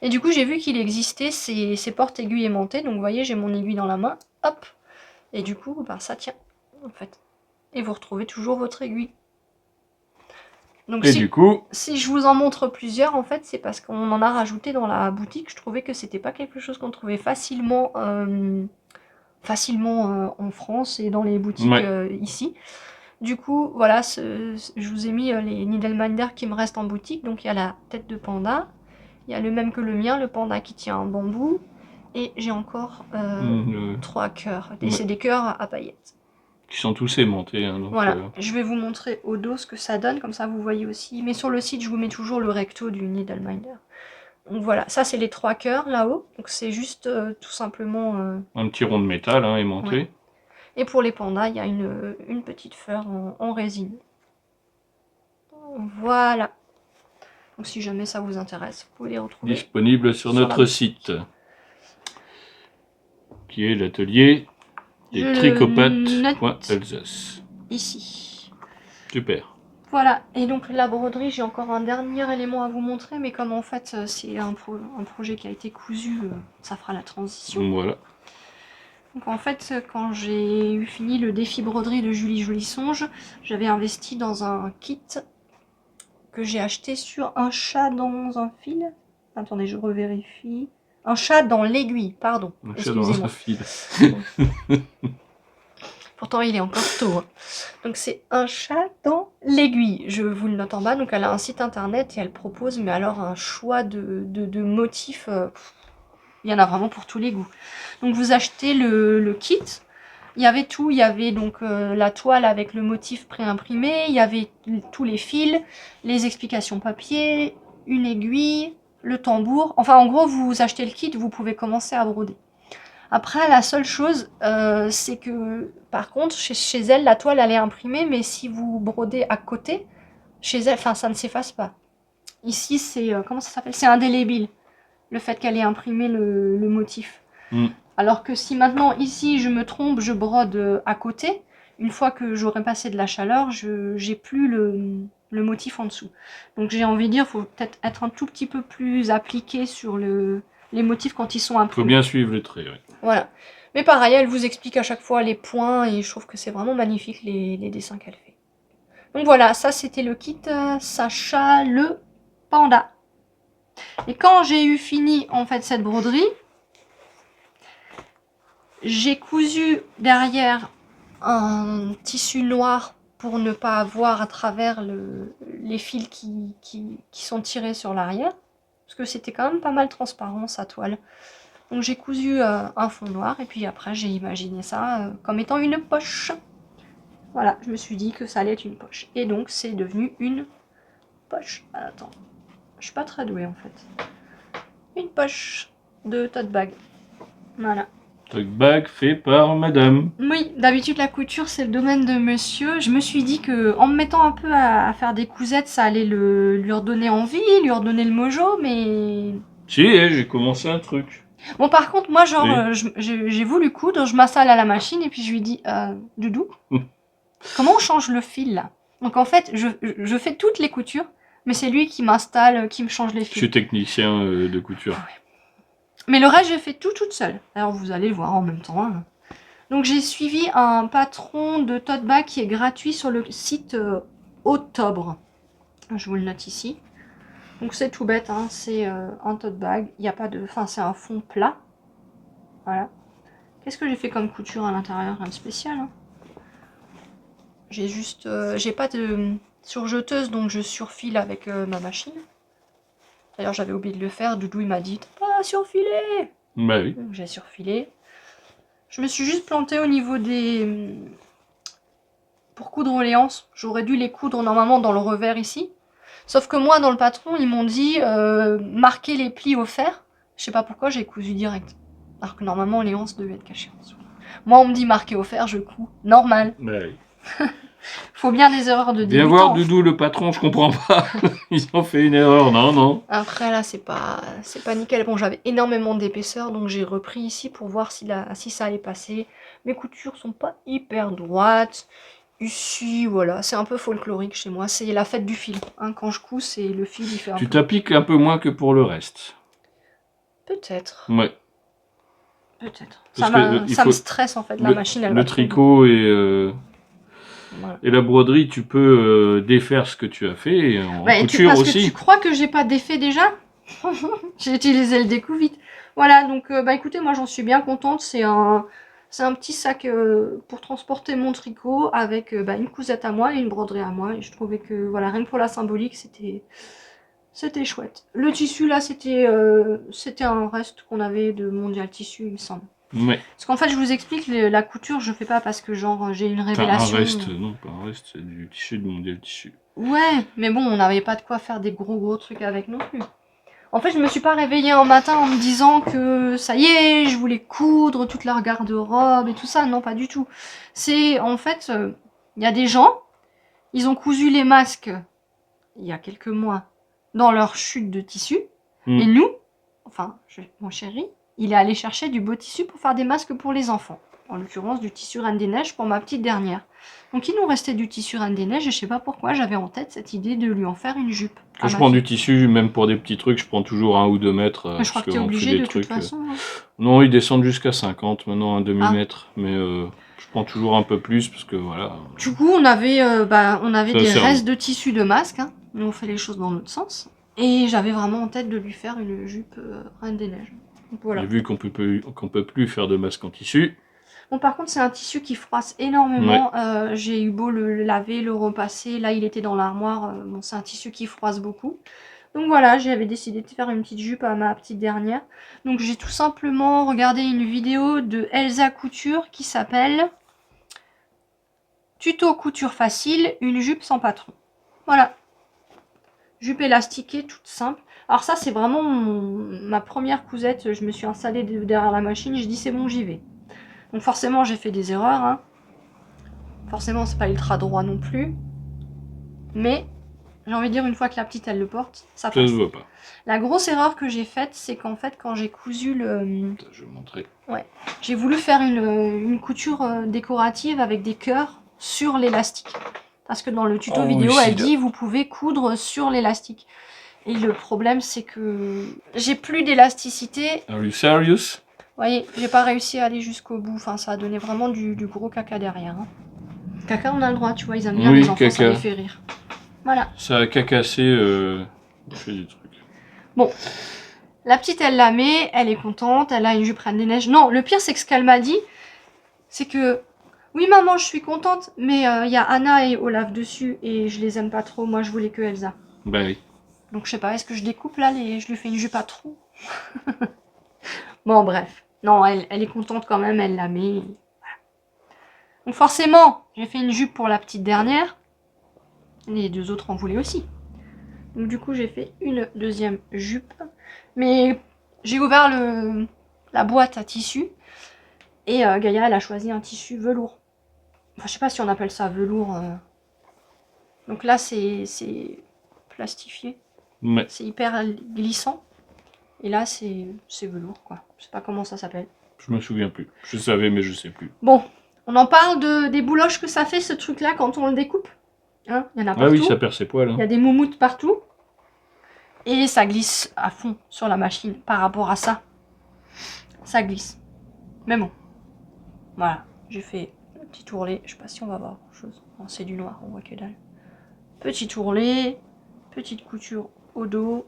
Et du coup j'ai vu qu'il existait ces porte-aiguilles aimantées. Donc vous voyez, j'ai mon aiguille dans la main, hop, et du coup bah, ça tient en fait. Et vous retrouvez toujours votre aiguille. Donc et du coup, si je vous en montre plusieurs, en fait, c'est parce qu'on en a rajouté dans la boutique. Je trouvais que c'était pas quelque chose qu'on trouvait facilement en France et dans les boutiques ici. Du coup, voilà, je vous ai mis les Needleminder qui me restent en boutique. Donc il y a la tête de panda, il y a le même que le mien, le panda qui tient un bambou, et j'ai encore 3 cœurs. Et c'est des cœurs à paillettes. Qui sont tous aimantés. Hein, donc, voilà, je vais vous montrer au dos ce que ça donne, comme ça vous voyez aussi. Mais sur le site, je vous mets toujours le recto du Needleminder. Donc voilà, ça c'est les 3 cœurs là-haut. Donc c'est juste tout simplement... un petit rond de métal hein, aimanté. Ouais. Et pour les pandas, il y a une petite fleur en résine. Voilà. Donc si jamais ça vous intéresse, vous pouvez les retrouver. Disponible sur notre site. Qui est l'atelier des tricopates.alsace. Ici. Super. Voilà, et donc la broderie, j'ai encore un dernier élément à vous montrer, mais comme en fait c'est un projet qui a été cousu, ça fera la transition. Voilà. Donc en fait, quand j'ai eu fini le défi broderie de Julie Jolisonge, j'avais investi dans un kit que j'ai acheté sur un chat dans un fil. Attendez, je revérifie. Un chat dans l'aiguille, pardon. Un chat dans un fil. Pourtant, il est encore tôt. Hein. Donc, c'est un chat dans l'aiguille. Je vous le note en bas. Donc, elle a un site internet et elle propose, mais alors, un choix de motifs. Il y en a vraiment pour tous les goûts. Donc, vous achetez le kit. Il y avait tout. Il y avait donc la toile avec le motif préimprimé. Il y avait tous les fils, les explications papier, une aiguille, le tambour. Enfin, en gros, vous achetez le kit, vous pouvez commencer à broder. Après, la seule chose, c'est que, par contre, chez elle, la toile, elle est imprimée, mais si vous brodez à côté, chez elle, enfin, ça ne s'efface pas. Ici, c'est, comment ça s'appelle? C'est indélébile, le fait qu'elle ait imprimé le motif. Mm. Alors que si maintenant, ici, je me trompe, je brode à côté, une fois que j'aurai passé de la chaleur, j'ai plus le motif en dessous. Donc, j'ai envie de dire, il faut peut-être être un tout petit peu plus appliqué sur les motifs quand ils sont Faut imprimés. bien suivre les traits, oui. Voilà. Mais pareil, elle vous explique à chaque fois les points et je trouve que c'est vraiment magnifique les dessins qu'elle fait. Donc voilà, ça c'était le kit Sacha le panda. Et quand j'ai eu fini en fait cette broderie, j'ai cousu derrière un tissu noir pour ne pas voir à travers les fils qui sont tirés sur l'arrière. Parce que c'était quand même pas mal transparent sa toile. Donc j'ai cousu un fond noir et puis après j'ai imaginé ça comme étant une poche. Voilà, je me suis dit que ça allait être une poche. Et donc c'est devenu une poche. Attends, je suis pas très douée en fait. Une poche de tote bag. Voilà. Tote bag fait par madame. Oui, d'habitude la couture c'est le domaine de monsieur. Je me suis dit que en me mettant un peu à faire des cousettes, ça allait lui redonner envie, lui redonner le mojo, mais... Si, j'ai commencé un truc. Bon, par contre, moi, genre, Oui. j'ai voulu coudre, je m'installe à la machine et puis je lui dis, Doudou, comment on change le fil là? Donc en fait, je fais toutes les coutures, mais c'est lui qui m'installe, qui me change les Je fils. suis technicien de couture. Mais le reste, j'ai fait tout toute seule. Alors vous allez le voir en même temps. Hein. Donc j'ai suivi un patron de tote bag qui est gratuit sur le site Octobre. Je vous le note ici. Donc c'est tout bête, hein, c'est un tote bag. Il n'y a pas de, enfin c'est un fond plat. Voilà. Qu'est-ce que j'ai fait comme couture à l'intérieur? Rien de spécial. Hein. J'ai juste, j'ai pas de surjeteuse, donc je surfile avec ma machine. D'ailleurs, j'avais oublié de le faire. Doudou, il m'a dit, t'as pas surfilé. Bah oui. Donc j'ai surfilé. Je me suis juste plantée au niveau des... Pour coudre les anses, j'aurais dû les coudre normalement dans le revers ici. Sauf que moi, dans le patron, ils m'ont dit marquer les plis au fer. Je sais pas pourquoi, j'ai cousu direct. Alors que normalement, les anses devaient être cachées en dessous. Moi, on me dit marquer au fer, je couds. Normal. Bah oui. Faut bien des erreurs de Viens débutant. voir Doudou, le patron, je comprends pas. Ils ont fait une erreur, non. Après là c'est pas nickel. Bon j'avais énormément d'épaisseur donc j'ai repris ici pour voir si ça allait passer. Mes coutures sont pas hyper droites. Ici voilà, c'est un peu folklorique chez moi. C'est la fête du fil. Hein. Quand je couds, c'est le fil il fait un Tu peu. t'appliques un peu moins que pour le reste. Peut-être. Ouais. Peut-être. Parce Ça, que, il ça me faut- stresse en fait, la machine elle va Le trop vite. tricot et Voilà. la broderie, tu peux défaire ce que tu as fait. Et en couture Parce aussi. que tu crois que j'ai pas d'effet déjà. J'ai utilisé le découvite. Voilà, donc bah écoutez, moi j'en suis bien contente. C'est un petit sac pour transporter mon tricot avec une cousette à moi et une broderie à moi. Et je trouvais que voilà, rien que pour la symbolique, c'était chouette. Le tissu là, c'était un reste qu'on avait de Mondial Tissu, il me semble. Ouais. Parce qu'en fait, je vous explique, la couture, je fais pas parce que genre j'ai une Enfin, révélation. un reste, non, pas un reste, c'est du tissu de Mondial Tissu. Ouais, mais bon, on n'avait pas de quoi faire des gros trucs avec non plus. En fait, je me suis pas réveillée un matin en me disant que ça y est, je voulais coudre toute leur garde-robe et tout ça. Non, pas du tout. C'est en fait, il y a des gens, ils ont cousu les masques il y a quelques mois dans leur chute de tissu. Mm. Et nous, enfin, mon chéri, il est allé chercher du beau tissu pour faire des masques pour les enfants. En l'occurrence, du tissu Reine des Neiges pour ma petite dernière. Donc il nous restait du tissu Reine des Neiges et je sais pas pourquoi j'avais en tête cette idée de lui en faire une jupe. Quand je prends du tissu, même pour des petits trucs, je prends toujours 1 ou 2 mètres. Mais je crois que t'es obligé de toute façon. Hein. Non, ils descendent jusqu'à 50, maintenant un demi-mètre. Mais je prends toujours un peu plus parce que voilà. Du coup, on avait des sert. restes de tissu de masque. Hein. Nous, on fait les choses dans l'autre sens. Et j'avais vraiment en tête de lui faire une jupe Reine des Neiges. Donc, voilà. J'ai vu qu'on peut plus faire de masque en tissu. Bon, par contre, c'est un tissu qui froisse énormément. J'ai eu beau le laver, le repasser. Là, il était dans l'armoire. Bon, c'est un tissu qui froisse beaucoup. Donc voilà, j'avais décidé de faire une petite jupe à ma petite dernière. Donc j'ai tout simplement regardé une vidéo de Elsa Couture qui s'appelle Tuto couture facile, une jupe sans patron. Voilà. Jupe élastiquée, toute simple. Alors ça, c'est vraiment ma première cousette. Je me suis installée derrière la machine. Je dis c'est bon, j'y vais. Donc forcément, j'ai fait des erreurs. Hein. Forcément, c'est pas ultra droit non plus. Mais j'ai envie de dire, une fois que la petite, elle le porte, ça Ça passe. se voit pas. La grosse erreur que j'ai faite, c'est qu'en fait, quand j'ai cousu le... Je vais montrer. Ouais. J'ai voulu faire une couture décorative avec des cœurs sur l'élastique. Parce que dans le tuto vidéo, ici, elle dit vous pouvez coudre sur l'élastique. Et le problème, c'est que j'ai plus d'élasticité. Are you serious? Vous voyez, j'ai pas réussi à aller jusqu'au bout. Enfin, ça a donné vraiment du gros caca derrière. Hein. Caca, on a le droit, tu vois, ils aiment bien Oui, les enfants, ça caca. les fait rire. Voilà. Ça a cacassé. Fait des trucs. Bon. La petite, elle la met, elle est contente, elle a une jupe Reine des Neiges. Non, le pire, c'est que ce qu'elle m'a dit, c'est que... Oui, maman, je suis contente, mais il y a Anna et Olaf dessus, et je les aime pas trop. Moi, je voulais que Elsa. Bah oui. Donc, je sais pas, est-ce que je découpe, là, je lui fais une jupe à trous? Bon, bref. Non, elle est contente quand même, elle la met. Voilà. Donc, forcément, j'ai fait une jupe pour la petite dernière. Les deux autres en voulaient aussi. Donc, du coup, j'ai fait une deuxième jupe. Mais j'ai ouvert la boîte à tissu. Et Gaïa, elle a choisi un tissu velours. Enfin, je sais pas si on appelle ça velours. Donc là, c'est plastifié. Ouais. C'est hyper glissant. Et là, c'est velours, quoi. Je sais pas comment ça s'appelle. Je me souviens plus. Je savais, mais je sais plus. Bon, on en parle des bouloches que ça fait, ce truc-là, quand on le découpe. Hein, il y en a partout. Ah oui, ça perd ses poils. Il y Hein. a des moumoutes partout. Et ça glisse à fond sur la machine par rapport à ça. Ça glisse. Mais bon. Voilà, j'ai fait un petit ourlet. Je sais pas si on va voir grand chose. Non, c'est du noir, on voit que dalle. Petit ourlet, petite couture au dos.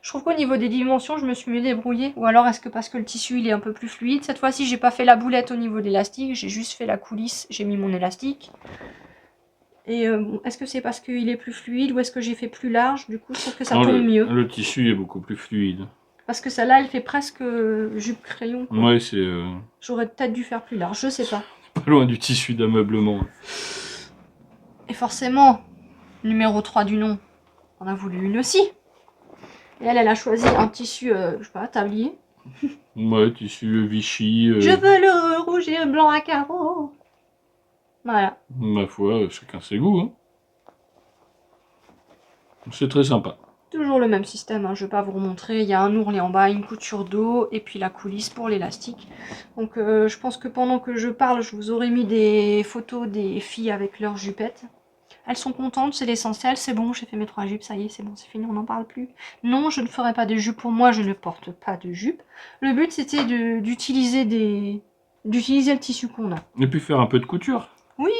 Je trouve qu'au niveau des dimensions, je me suis mieux débrouillée. Ou alors est-ce que parce que le tissu il est un peu plus fluide. Cette fois-ci, j'ai pas fait la boulette au niveau de l'élastique, j'ai juste fait la coulisse, j'ai mis mon élastique. Et est-ce que c'est parce qu'il est plus fluide ou est-ce que j'ai fait plus large? Du coup, je trouve que ça tombe mieux. Le tissu est beaucoup plus fluide. Parce que celle-là, elle fait presque jupe crayon. Quoi. Ouais, c'est J'aurais peut-être dû faire plus large, je sais pas. pas loin du tissu d'ameublement. Et forcément, numéro 3 du nom, on a voulu une aussi. Et elle a choisi un tissu, je sais pas, tablier. Ouais, tissu Vichy. Je veux le rouge et le blanc à carreaux. Voilà. Ma foi, chacun ses goûts. Hein. C'est très sympa. Toujours le même système, hein, je vais pas vous remontrer. Il y a un ourlet en bas, une couture d'eau et puis la coulisse pour l'élastique. Donc je pense que pendant que je parle, je vous aurai mis des photos des filles avec leurs jupettes. Elles sont contentes, c'est l'essentiel, c'est bon, j'ai fait mes 3 jupes, ça y est, c'est bon, c'est fini, on n'en parle plus. Non, je ne ferai pas de jupe pour moi, je ne porte pas de jupe. Le but c'était d'utiliser le tissu qu'on a. Et puis faire un peu de couture. Oui.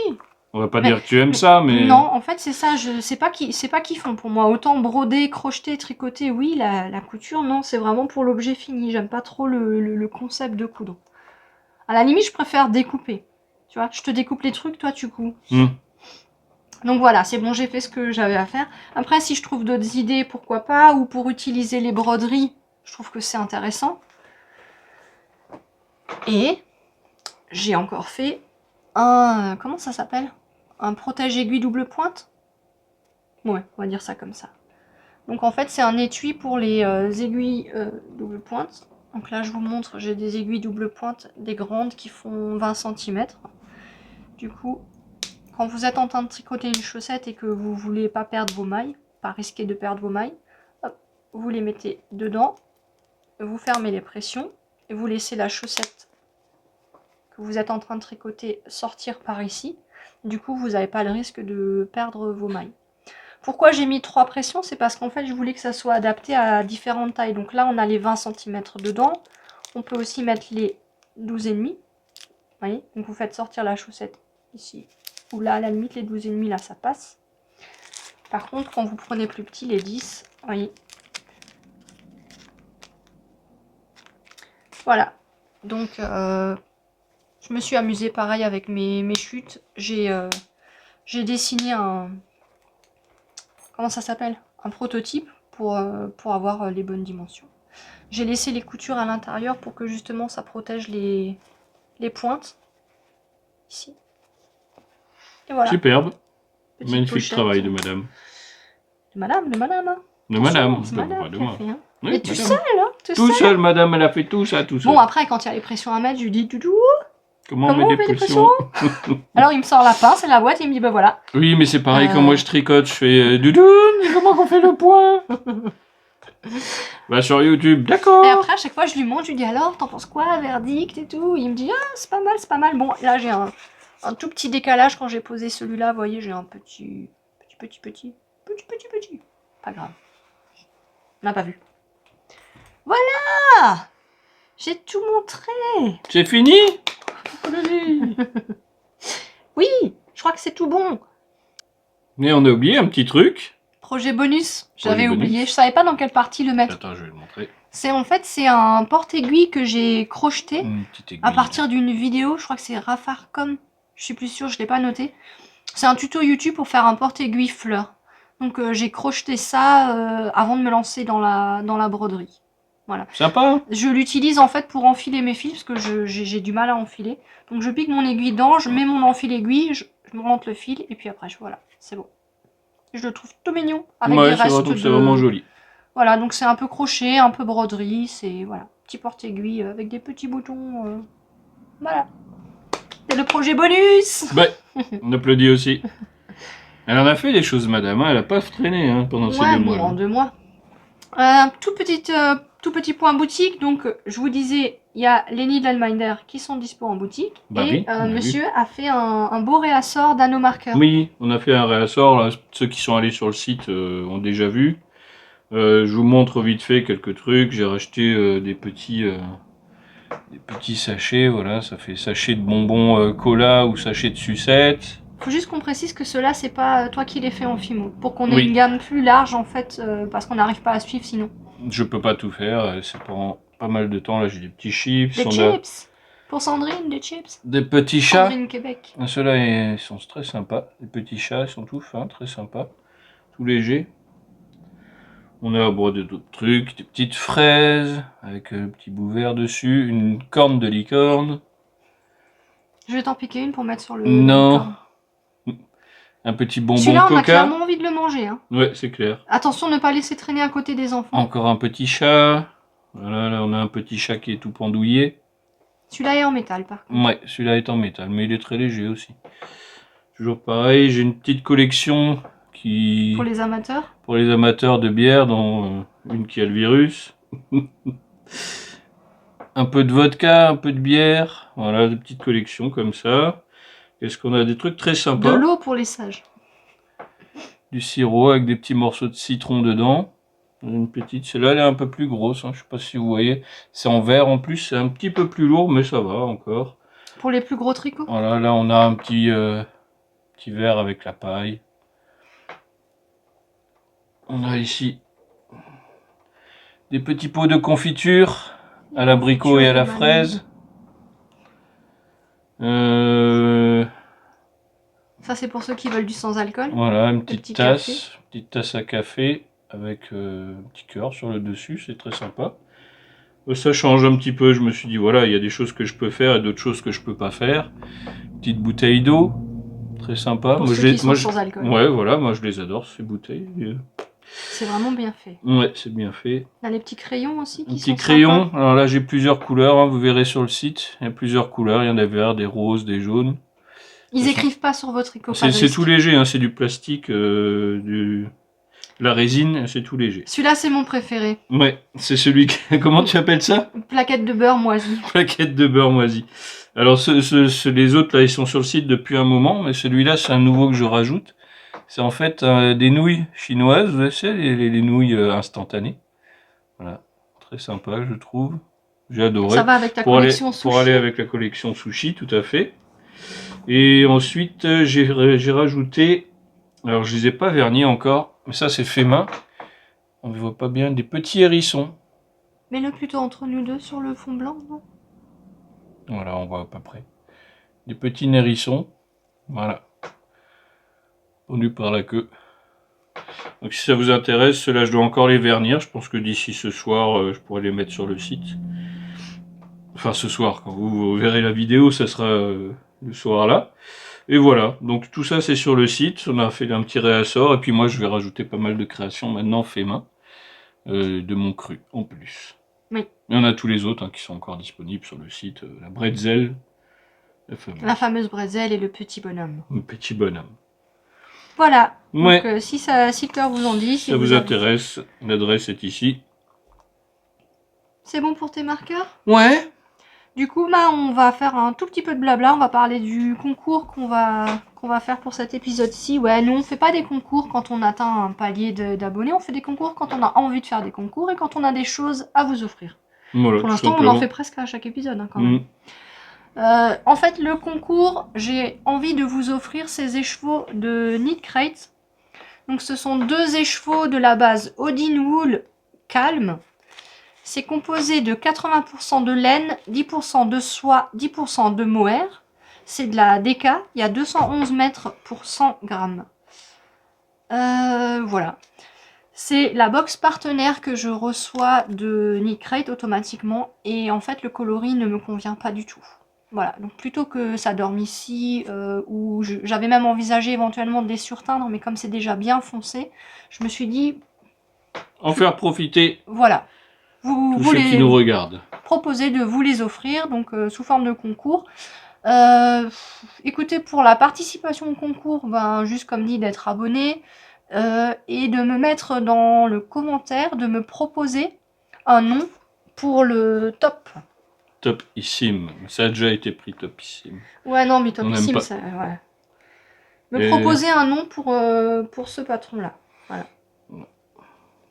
On va pas dire que tu aimes ça, mais... Non, en fait c'est ça, c'est pas kiffant pour moi. Autant broder, crocheter, tricoter, oui, la couture, non, c'est vraiment pour l'objet fini. J'aime pas trop le concept de coudre. À la limite, je préfère découper. Tu vois, je te découpe les trucs, toi tu couds. Donc voilà, c'est bon, j'ai fait ce que j'avais à faire. Après, si je trouve d'autres idées, pourquoi pas. Ou pour utiliser les broderies, je trouve que c'est intéressant. Et j'ai encore fait un... Comment ça s'appelle? Un protège-aiguille double pointe? Ouais, on va dire ça comme ça. Donc en fait, c'est un étui pour les aiguilles double pointe. Donc là, je vous montre, j'ai des aiguilles double pointe, des grandes qui font 20 cm. Du coup... Quand vous êtes en train de tricoter une chaussette et que vous voulez pas perdre vos mailles, pas risquer de perdre vos mailles, hop, vous les mettez dedans, vous fermez les pressions et vous laissez la chaussette que vous êtes en train de tricoter sortir par ici. Du coup, vous n'avez pas le risque de perdre vos mailles. Pourquoi j'ai mis 3 pressions? C'est parce qu'en fait, je voulais que ça soit adapté à différentes tailles. Donc là, on a les 20 cm dedans. On peut aussi mettre les 12,5. Vous voyez? Donc vous faites sortir la chaussette ici. Ou là, à la limite, les 12,5, là, ça passe. Par contre, quand vous prenez plus petit, les 10, voyez. Voilà. Donc, Je me suis amusée pareil avec mes chutes. J'ai dessiné un... Comment ça s'appelle? Un prototype pour avoir les bonnes dimensions. J'ai laissé les coutures à l'intérieur pour que justement ça protège les pointes. Ici. Et voilà. Superbe. Petite Magnifique pochette. travail de madame. De madame, de madame. Hein. De Attention, madame, c'est de madame qui a moi. fait, hein. Oui, Et tout madame. seul, hein, Tout seul, madame, elle a fait tout ça, tout seul. Bon, après, quand il y a les pressions à mettre, je lui dis, Doudou, Comment comment on met on fait des des pressions? alors il me sort la pince et la boîte et il me dit, bah voilà. Oui, mais c'est pareil, quand moi je tricote, je fais Doudoune, comment qu'on fait le point? Va sur YouTube, d'accord. Et après, à chaque fois, je lui montre, je lui dis, alors, t'en penses quoi, verdict et tout. Il me dit, ah, c'est pas mal, c'est pas mal. Bon, là, j'ai un tout petit décalage quand j'ai posé celui-là. Vous voyez, j'ai un petit. Pas grave. On n'a pas vu. Voilà! J'ai tout montré. C'est fini? Vas-y. Oui, je crois que c'est tout bon. Mais on a oublié un petit truc. Projet bonus, j'avais bonus. oublié. Je savais pas dans quelle partie le mettre. Attends, je vais le montrer. C'est en fait, c'est un porte-aiguille que j'ai crocheté Une petite aiguille. à partir d'une vidéo. Je crois que c'est Rafarcom. Je suis plus sûre, je l'ai pas noté. C'est un tuto YouTube pour faire un porte-aiguille fleur. Donc j'ai crocheté ça avant de me lancer dans la broderie. Voilà. Sympa. Je l'utilise en fait pour enfiler mes fils parce que j'ai du mal à enfiler. Donc je pique mon aiguille dedans, je mets mon enfile-aiguille, je me rentre le fil et puis après voilà, c'est bon. Je le trouve tout mignon avec Ouais, des c'est restes vrai, c'est vraiment joli. Voilà, donc c'est un peu crochet, un peu broderie, c'est voilà, petit porte-aiguille avec des petits boutons. Voilà. C'est le projet bonus. Ouais, on applaudit aussi. Elle en a fait des choses, madame, hein. Elle a pas traîné hein, pendant ces Ouais, 2 bon, mois. en 2 mois. Tout petit point boutique. Donc, je vous disais, il y a les Needleminder qui sont dispo en boutique. Bah et oui, on a monsieur a fait un beau réassort d'anomarqueur. Oui, on a fait un réassort. Là. Ceux qui sont allés sur le site ont déjà vu. Je vous montre vite fait quelques trucs. J'ai racheté des petits sachets. Voilà, ça fait sachet de bonbons cola ou sachet de sucettes. Faut juste qu'on précise que ceux-là, c'est pas toi qui les fais en Fimo. Pour qu'on ait Oui. une gamme plus large, en fait, parce qu'on n'arrive pas à suivre sinon. Je peux pas tout faire. Ça prend pas mal de temps. Là, j'ai des petits chips. Des On a chips. Pour Sandrine, des chips. des petits chats. Sandrine Québec. Ceux-là, ils sont très sympas. Les petits chats, ils sont tout fins, très sympas. Tout légers. On a d'autres trucs, des petites fraises avec un petit bout vert dessus, une corne de licorne. Je vais t'en piquer une pour mettre sur le... Non. Un petit bonbon Celui-là, on a coca. clairement envie de le manger. Hein. Ouais, c'est clair. Attention, ne pas laisser traîner à côté des enfants. Encore un petit chat. Voilà, là, on a un petit chat qui est tout pendouillé. Celui-là est en métal, par contre. Ouais, celui-là est en métal, mais il est très léger aussi. Toujours pareil, j'ai une petite collection qui... Pour les amateurs. Pour les amateurs de bière, dont une qui a le virus. Un peu de vodka, un peu de bière. Voilà, des petites collections comme ça. Qu'est-ce qu'on a? Des trucs très De sympas. l'eau pour les sages. Du sirop avec des petits morceaux de citron dedans. Une petite, celle-là elle est un peu plus grosse, hein. Je sais pas si vous voyez. C'est en verre en plus, c'est un petit peu plus lourd, mais ça va encore. Pour les plus gros tricots. Voilà, là on a un petit verre avec la paille. On a ici des petits pots de confiture à l'abricot et à la fraise. Ça, c'est pour ceux qui veulent du sans alcool. Voilà, une petit petite tasse à café avec un petit cœur sur le dessus, c'est très sympa. Ça change un petit peu, je me suis dit voilà, il y a des choses que je peux faire et d'autres choses que je peux pas faire. Petite bouteille d'eau, très sympa. Pour ceux qui sont sans alcool. Ouais, voilà, moi je les adore ces bouteilles. C'est vraiment bien fait. Ouais, c'est bien fait. On a les petits crayons aussi qui Un sont petit crayon, sympas. alors là j'ai plusieurs couleurs, hein, vous verrez sur le site. Il y a plusieurs couleurs, il y en a des verts, des roses, des jaunes. Ils écrivent pas sur votre tricot. C'est tout léger, hein, c'est du plastique, la résine, c'est tout léger. Celui-là, c'est mon préféré. Ouais, c'est celui que... Comment tu appelles ça? Une plaquette de beurre moisi. Plaquette de beurre moisi. Alors les autres là, ils sont sur le site depuis un moment, mais celui-là c'est un nouveau que je rajoute. C'est en fait des nouilles chinoises, vous savez, les nouilles instantanées. Voilà, très sympa je trouve. J'ai adoré. Ça va avec ta collection sushi. Pour aller avec la collection sushi, tout à fait. Et ensuite j'ai rajouté, alors je les ai pas vernis encore, mais ça c'est fait main. On ne voit pas bien, des petits hérissons. Mets-le plutôt entre nous deux sur le fond blanc, non? Voilà, on voit à peu près. des petits hérissons. Voilà. Pendus par la queue. Donc si ça vous intéresse, ceux-là je dois encore les vernir. Je pense que d'ici ce soir, je pourrai les mettre sur le site. Enfin ce soir, quand vous verrez la vidéo, ça sera le soir là. Et voilà, donc tout ça c'est sur le site. On a fait un petit réassort. Et puis moi je vais rajouter pas mal de créations maintenant fait main. De mon cru en plus. Oui. Et on a tous les autres qui sont encore disponibles sur le site. La bretzel. La fameuse bretzel et le petit bonhomme. Le petit bonhomme. Voilà. Ouais. Donc si le cœur vous en dit, Si ça vous intéresse, l'adresse est ici. C'est bon pour tes marqueurs? Ouais. Du coup, on va faire un tout petit peu de blabla. On va parler du concours qu'on va faire pour cet épisode-ci. Ouais, nous on fait pas des concours quand on atteint un palier d'abonnés. On fait des concours quand on a envie de faire des concours et quand on a des choses à vous offrir. Voilà, pour l'instant, on en fait presque à chaque épisode quand même. En fait, le concours, j'ai envie de vous offrir ces écheveaux de Knit Crate. Donc, ce sont 2 écheveaux de la base Odin Wool Calme. C'est composé de 80% de laine, 10% de soie, 10% de mohair. C'est de la DK. Il y a 211 mètres pour 100 grammes. Voilà. C'est la box partenaire que je reçois de Knit Crate automatiquement. Et en fait, le coloris ne me convient pas du tout. Voilà, donc plutôt que ça dorme ici, où j'avais même envisagé éventuellement de les surteindre, mais comme c'est déjà bien foncé, je me suis dit... En faire profiter. Voilà. Tous ceux qui nous regardent. Proposer de vous les offrir, donc sous forme de concours. Écoutez, pour la participation au concours, juste comme dit, d'être abonné, et de me mettre dans le commentaire, de me proposer un nom pour le top. Topissime. Ça a déjà été pris, Topissime. Ouais, non, mais Topissime, ça... Ouais. Me proposer un nom pour ce patron-là. Voilà.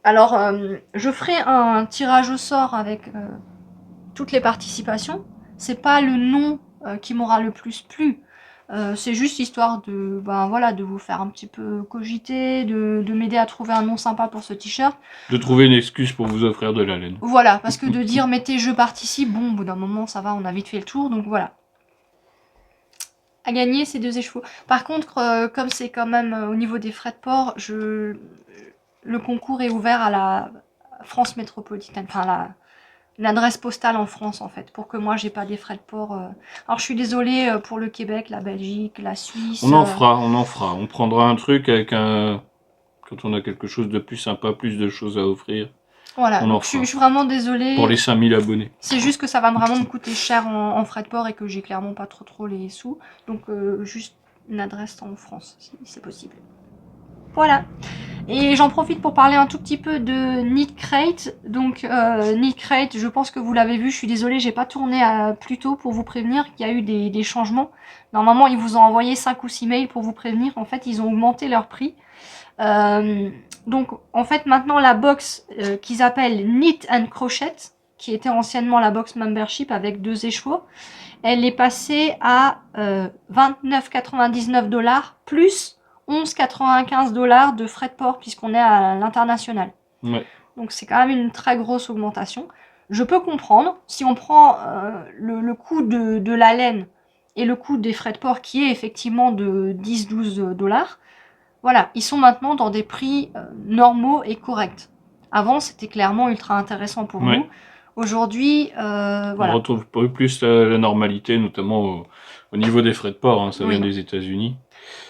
Alors, je ferai un tirage au sort avec toutes les participations. C'est pas le nom qui m'aura le plus plu. C'est juste histoire de, de vous faire un petit peu cogiter, de m'aider à trouver un nom sympa pour ce t-shirt. De trouver une excuse pour vous offrir de la laine. Voilà, parce que de dire mettez je participe, bon, au bout d'un moment ça va, on a vite fait le tour, donc voilà. À gagner ces 2 écheveaux. Par contre, comme c'est quand même au niveau des frais de port, le concours est ouvert à la France métropolitaine, enfin l'adresse postale en France en fait, pour que moi j'ai pas des frais de port. Alors je suis désolée pour le Québec, la Belgique, la Suisse. On en fera. On prendra un truc avec un... Quand on a quelque chose de plus sympa, plus de choses à offrir. Voilà, donc je suis vraiment désolée. Pour les 5000 abonnés. C'est juste que ça va vraiment me coûter cher en frais de port et que j'ai clairement pas trop les sous. Donc juste une adresse en France, si c'est possible. Voilà. Et j'en profite pour parler un tout petit peu de Knit Crate. Donc Knit Crate, je pense que vous l'avez vu, je suis désolée, j'ai pas tourné plus tôt pour vous prévenir qu'il y a eu des changements. Normalement, ils vous ont envoyé 5 ou 6 mails pour vous prévenir. En fait, ils ont augmenté leur prix. Donc en fait maintenant la box qu'ils appellent Knit and Crochet, qui était anciennement la box membership avec 2 écheveaux, elle est passée à 29,99 $ plus 11,95 $ de frais de port puisqu'on est à l'international. Ouais. Donc c'est quand même une très grosse augmentation. Je peux comprendre, si on prend le coût de la laine et le coût des frais de port qui est effectivement de 10-12 $, voilà, ils sont maintenant dans des prix normaux et corrects. Avant, c'était clairement ultra intéressant pour nous. Aujourd'hui, voilà. On retrouve plus la normalité, notamment au niveau des frais de port. Hein, ça vient des États-Unis.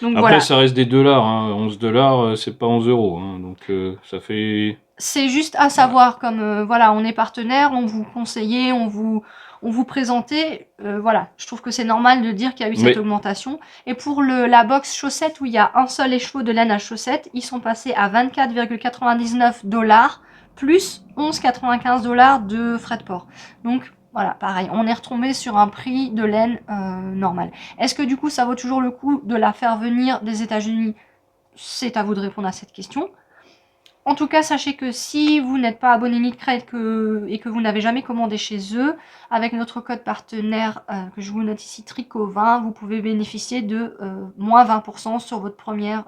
Après, voilà. Ça reste des dollars. Hein. 11 $, c'est pas 11 €. Hein, donc, ça fait... C'est juste à savoir, comme voilà, on est partenaire, on vous conseillait, on vous présentait, voilà, je trouve que c'est normal de dire qu'il y a eu cette augmentation. Et pour la box chaussettes où il y a un seul écheveau de laine à chaussettes, ils sont passés à 24,99 $ plus 11,95 $ de frais de port. Donc voilà, pareil, on est retombé sur un prix de laine normal. Est-ce que du coup ça vaut toujours le coup de la faire venir des États-Unis? C'est à vous de répondre à cette question. En tout cas, sachez que si vous n'êtes pas abonné Knit Crate et que vous n'avez jamais commandé chez eux, avec notre code partenaire que je vous note ici, Tricot20, vous pouvez bénéficier de moins 20% sur votre première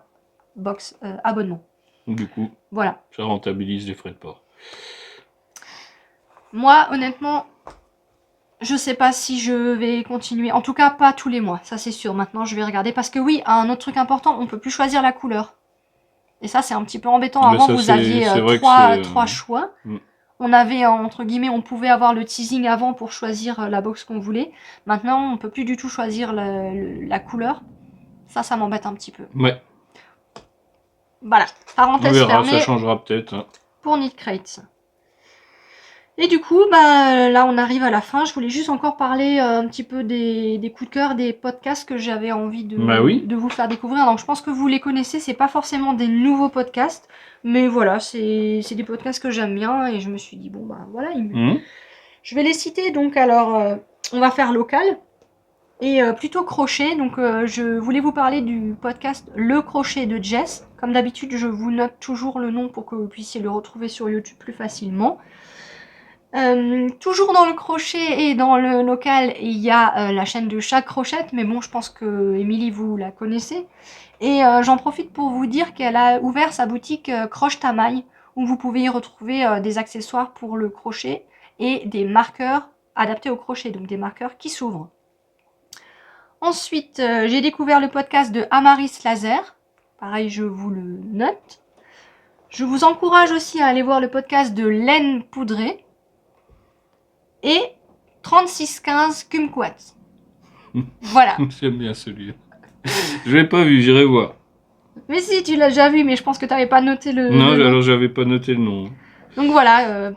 box abonnement. Du coup, voilà. Ça rentabilise les frais de port. Moi, honnêtement, Je sais pas si je vais continuer. En tout cas, pas tous les mois, ça c'est sûr. Maintenant, je vais regarder. Parce que oui, un autre truc important, on peut plus choisir la couleur. Et ça, c'est un petit peu embêtant. Mais Avant, ça, vous aviez c'est vrai que trois choix. Mm. On avait, entre guillemets, on pouvait avoir le teasing avant pour choisir la box qu'on voulait. Maintenant, on peut plus du tout choisir la couleur. Ça m'embête un petit peu. Ouais, Voilà, on parenthèse verra, ça fermée changera peut-être. Hein. pour Knit Crates. Et du coup, bah, là, on arrive à la fin. Je voulais juste encore parler un petit peu des coups de cœur, des podcasts que j'avais envie Bah oui. de vous faire découvrir. Donc, je pense que vous les connaissez. C'est pas forcément des nouveaux podcasts, mais voilà, c'est des podcasts que j'aime bien. Et je me suis dit, bon, bah voilà, Mhm. je vais les citer. Donc, alors, on va faire local et plutôt crochet. Donc, je voulais vous parler du podcast Le Crochet de Jess. Comme d'habitude, je vous note toujours le nom pour que vous puissiez le retrouver sur YouTube plus facilement. Toujours dans le crochet et dans le local, il y a la chaîne de Chaque Crochette, mais bon, je pense que Émilie, vous la connaissez. Et j'en profite pour vous dire qu'elle a ouvert sa boutique Croche ta maille, où vous pouvez y retrouver des accessoires pour le crochet et des marqueurs adaptés au crochet, donc des marqueurs qui s'ouvrent. Ensuite, j'ai découvert le podcast de Amaris Laser. Pareil, je vous le note. Je vous encourage aussi à aller voir le podcast de Laine Poudrée. Et 3615 Kumquat. Voilà. J'aime bien celui-là. Je l'ai pas vu, j'irai voir. Mais si, tu l'as déjà vu, mais je pense que tu n'avais pas noté le Non, le nom. alors j'avais pas noté le nom. Donc voilà,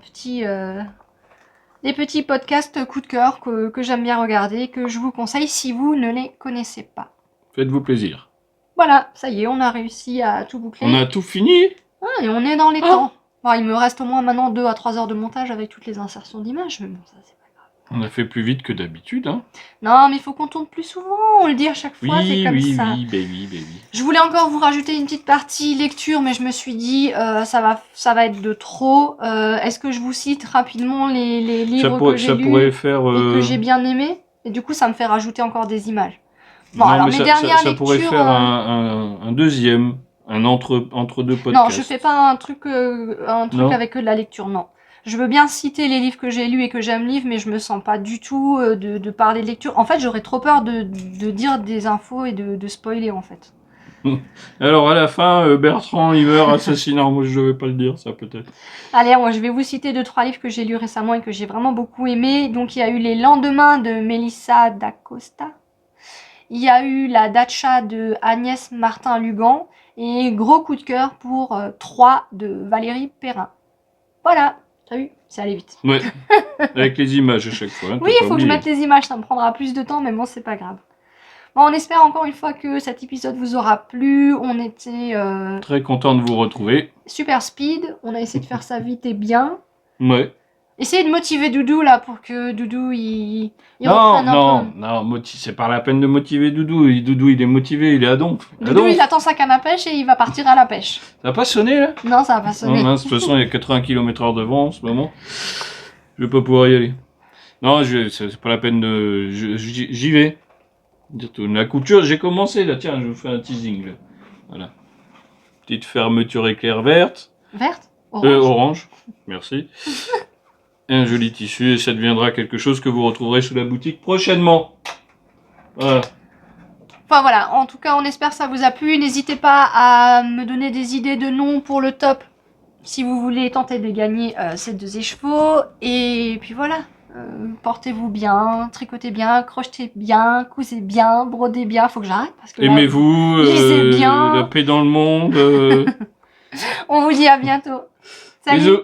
des petits podcasts coup de cœur que j'aime bien regarder, que je vous conseille si vous ne les connaissez pas. Faites-vous plaisir. Voilà, ça y est, on a réussi à tout boucler. On a tout fini? Ah, et on est dans les Ah. temps. Bon, il me reste au moins maintenant 2 à 3 heures de montage avec toutes les insertions d'images, mais bon, ça c'est pas grave. On a fait plus vite que d'habitude, hein. Non, mais il faut qu'on tourne plus souvent, on le dit à chaque fois, c'est comme ça. Oui, baby. Je voulais encore vous rajouter une petite partie lecture, mais je me suis dit, ça va être de trop. Est-ce que je vous cite rapidement les livres que j'ai lus pourrait faire. et que j'ai bien aimés? Et du coup, ça me fait rajouter encore des images. Bon, non, alors mais mes dernières ça pourrait lectures, faire un deuxième, un entre deux podcasts. non, je fais pas un truc Non. avec que de la lecture, non. Je veux bien citer les livres que j'ai lus et que j'aime lire, mais je me sens pas du tout de parler de lecture. En fait, j'aurais trop peur de dire des infos et de spoiler, en fait. Alors à la fin, Bertrand il meurt assassinant. Moi je vais pas le dire, ça peut-être. Allez, moi je vais vous citer 2-3 livres que j'ai lus récemment et que j'ai vraiment beaucoup aimé. Donc il y a eu Les Lendemains de Melissa d'Acosta. Il y a eu La Dacha de Agnès Martin-Lugan. Et gros coup de cœur pour 3 de Valérie Perrin. Voilà, t'as vu? C'est allé vite. Ouais. Avec les images à chaque fois. Hein, Oui, t'as il pas faut que je oublié. mette les images, ça me prendra plus de temps, mais bon, c'est pas grave. Bon, on espère encore une fois que cet épisode vous aura plu. On était Très content de vous retrouver. super speed. On a essayé de faire ça vite et bien. Ouais. Essayez de motiver Doudou là pour que Doudou il reprenne un peu. Non, c'est pas la peine de motiver Doudou. Doudou il est motivé, il est à donf. Doudou il attend sa canne à pêche et il va partir à la pêche. Ça a pas sonné là? Non, ça va pas Non, sonner. mince, de toute façon il y a 80 km/h de vent en ce moment. Je vais pas pouvoir y aller. Non, c'est pas la peine de. J'y vais. Dire tout. La couture, j'ai commencé là. Tiens, je vous fais un teasing là. Voilà. Petite fermeture éclair verte. Verte? Orange. Orange. Merci. Et un joli tissu et ça deviendra quelque chose que vous retrouverez sous la boutique prochainement. Voilà. Enfin voilà, en tout cas on espère que ça vous a plu. N'hésitez pas à me donner des idées de noms pour le top si vous voulez tenter de gagner ces 2 écheveaux. Et puis voilà, portez-vous bien, tricotez bien, crochetez bien, cousez bien, brodez bien. Faut que j'arrête parce que là, Aimez-vous, lisez bien. la paix dans le monde. on vous dit à bientôt. Salut. Bisous.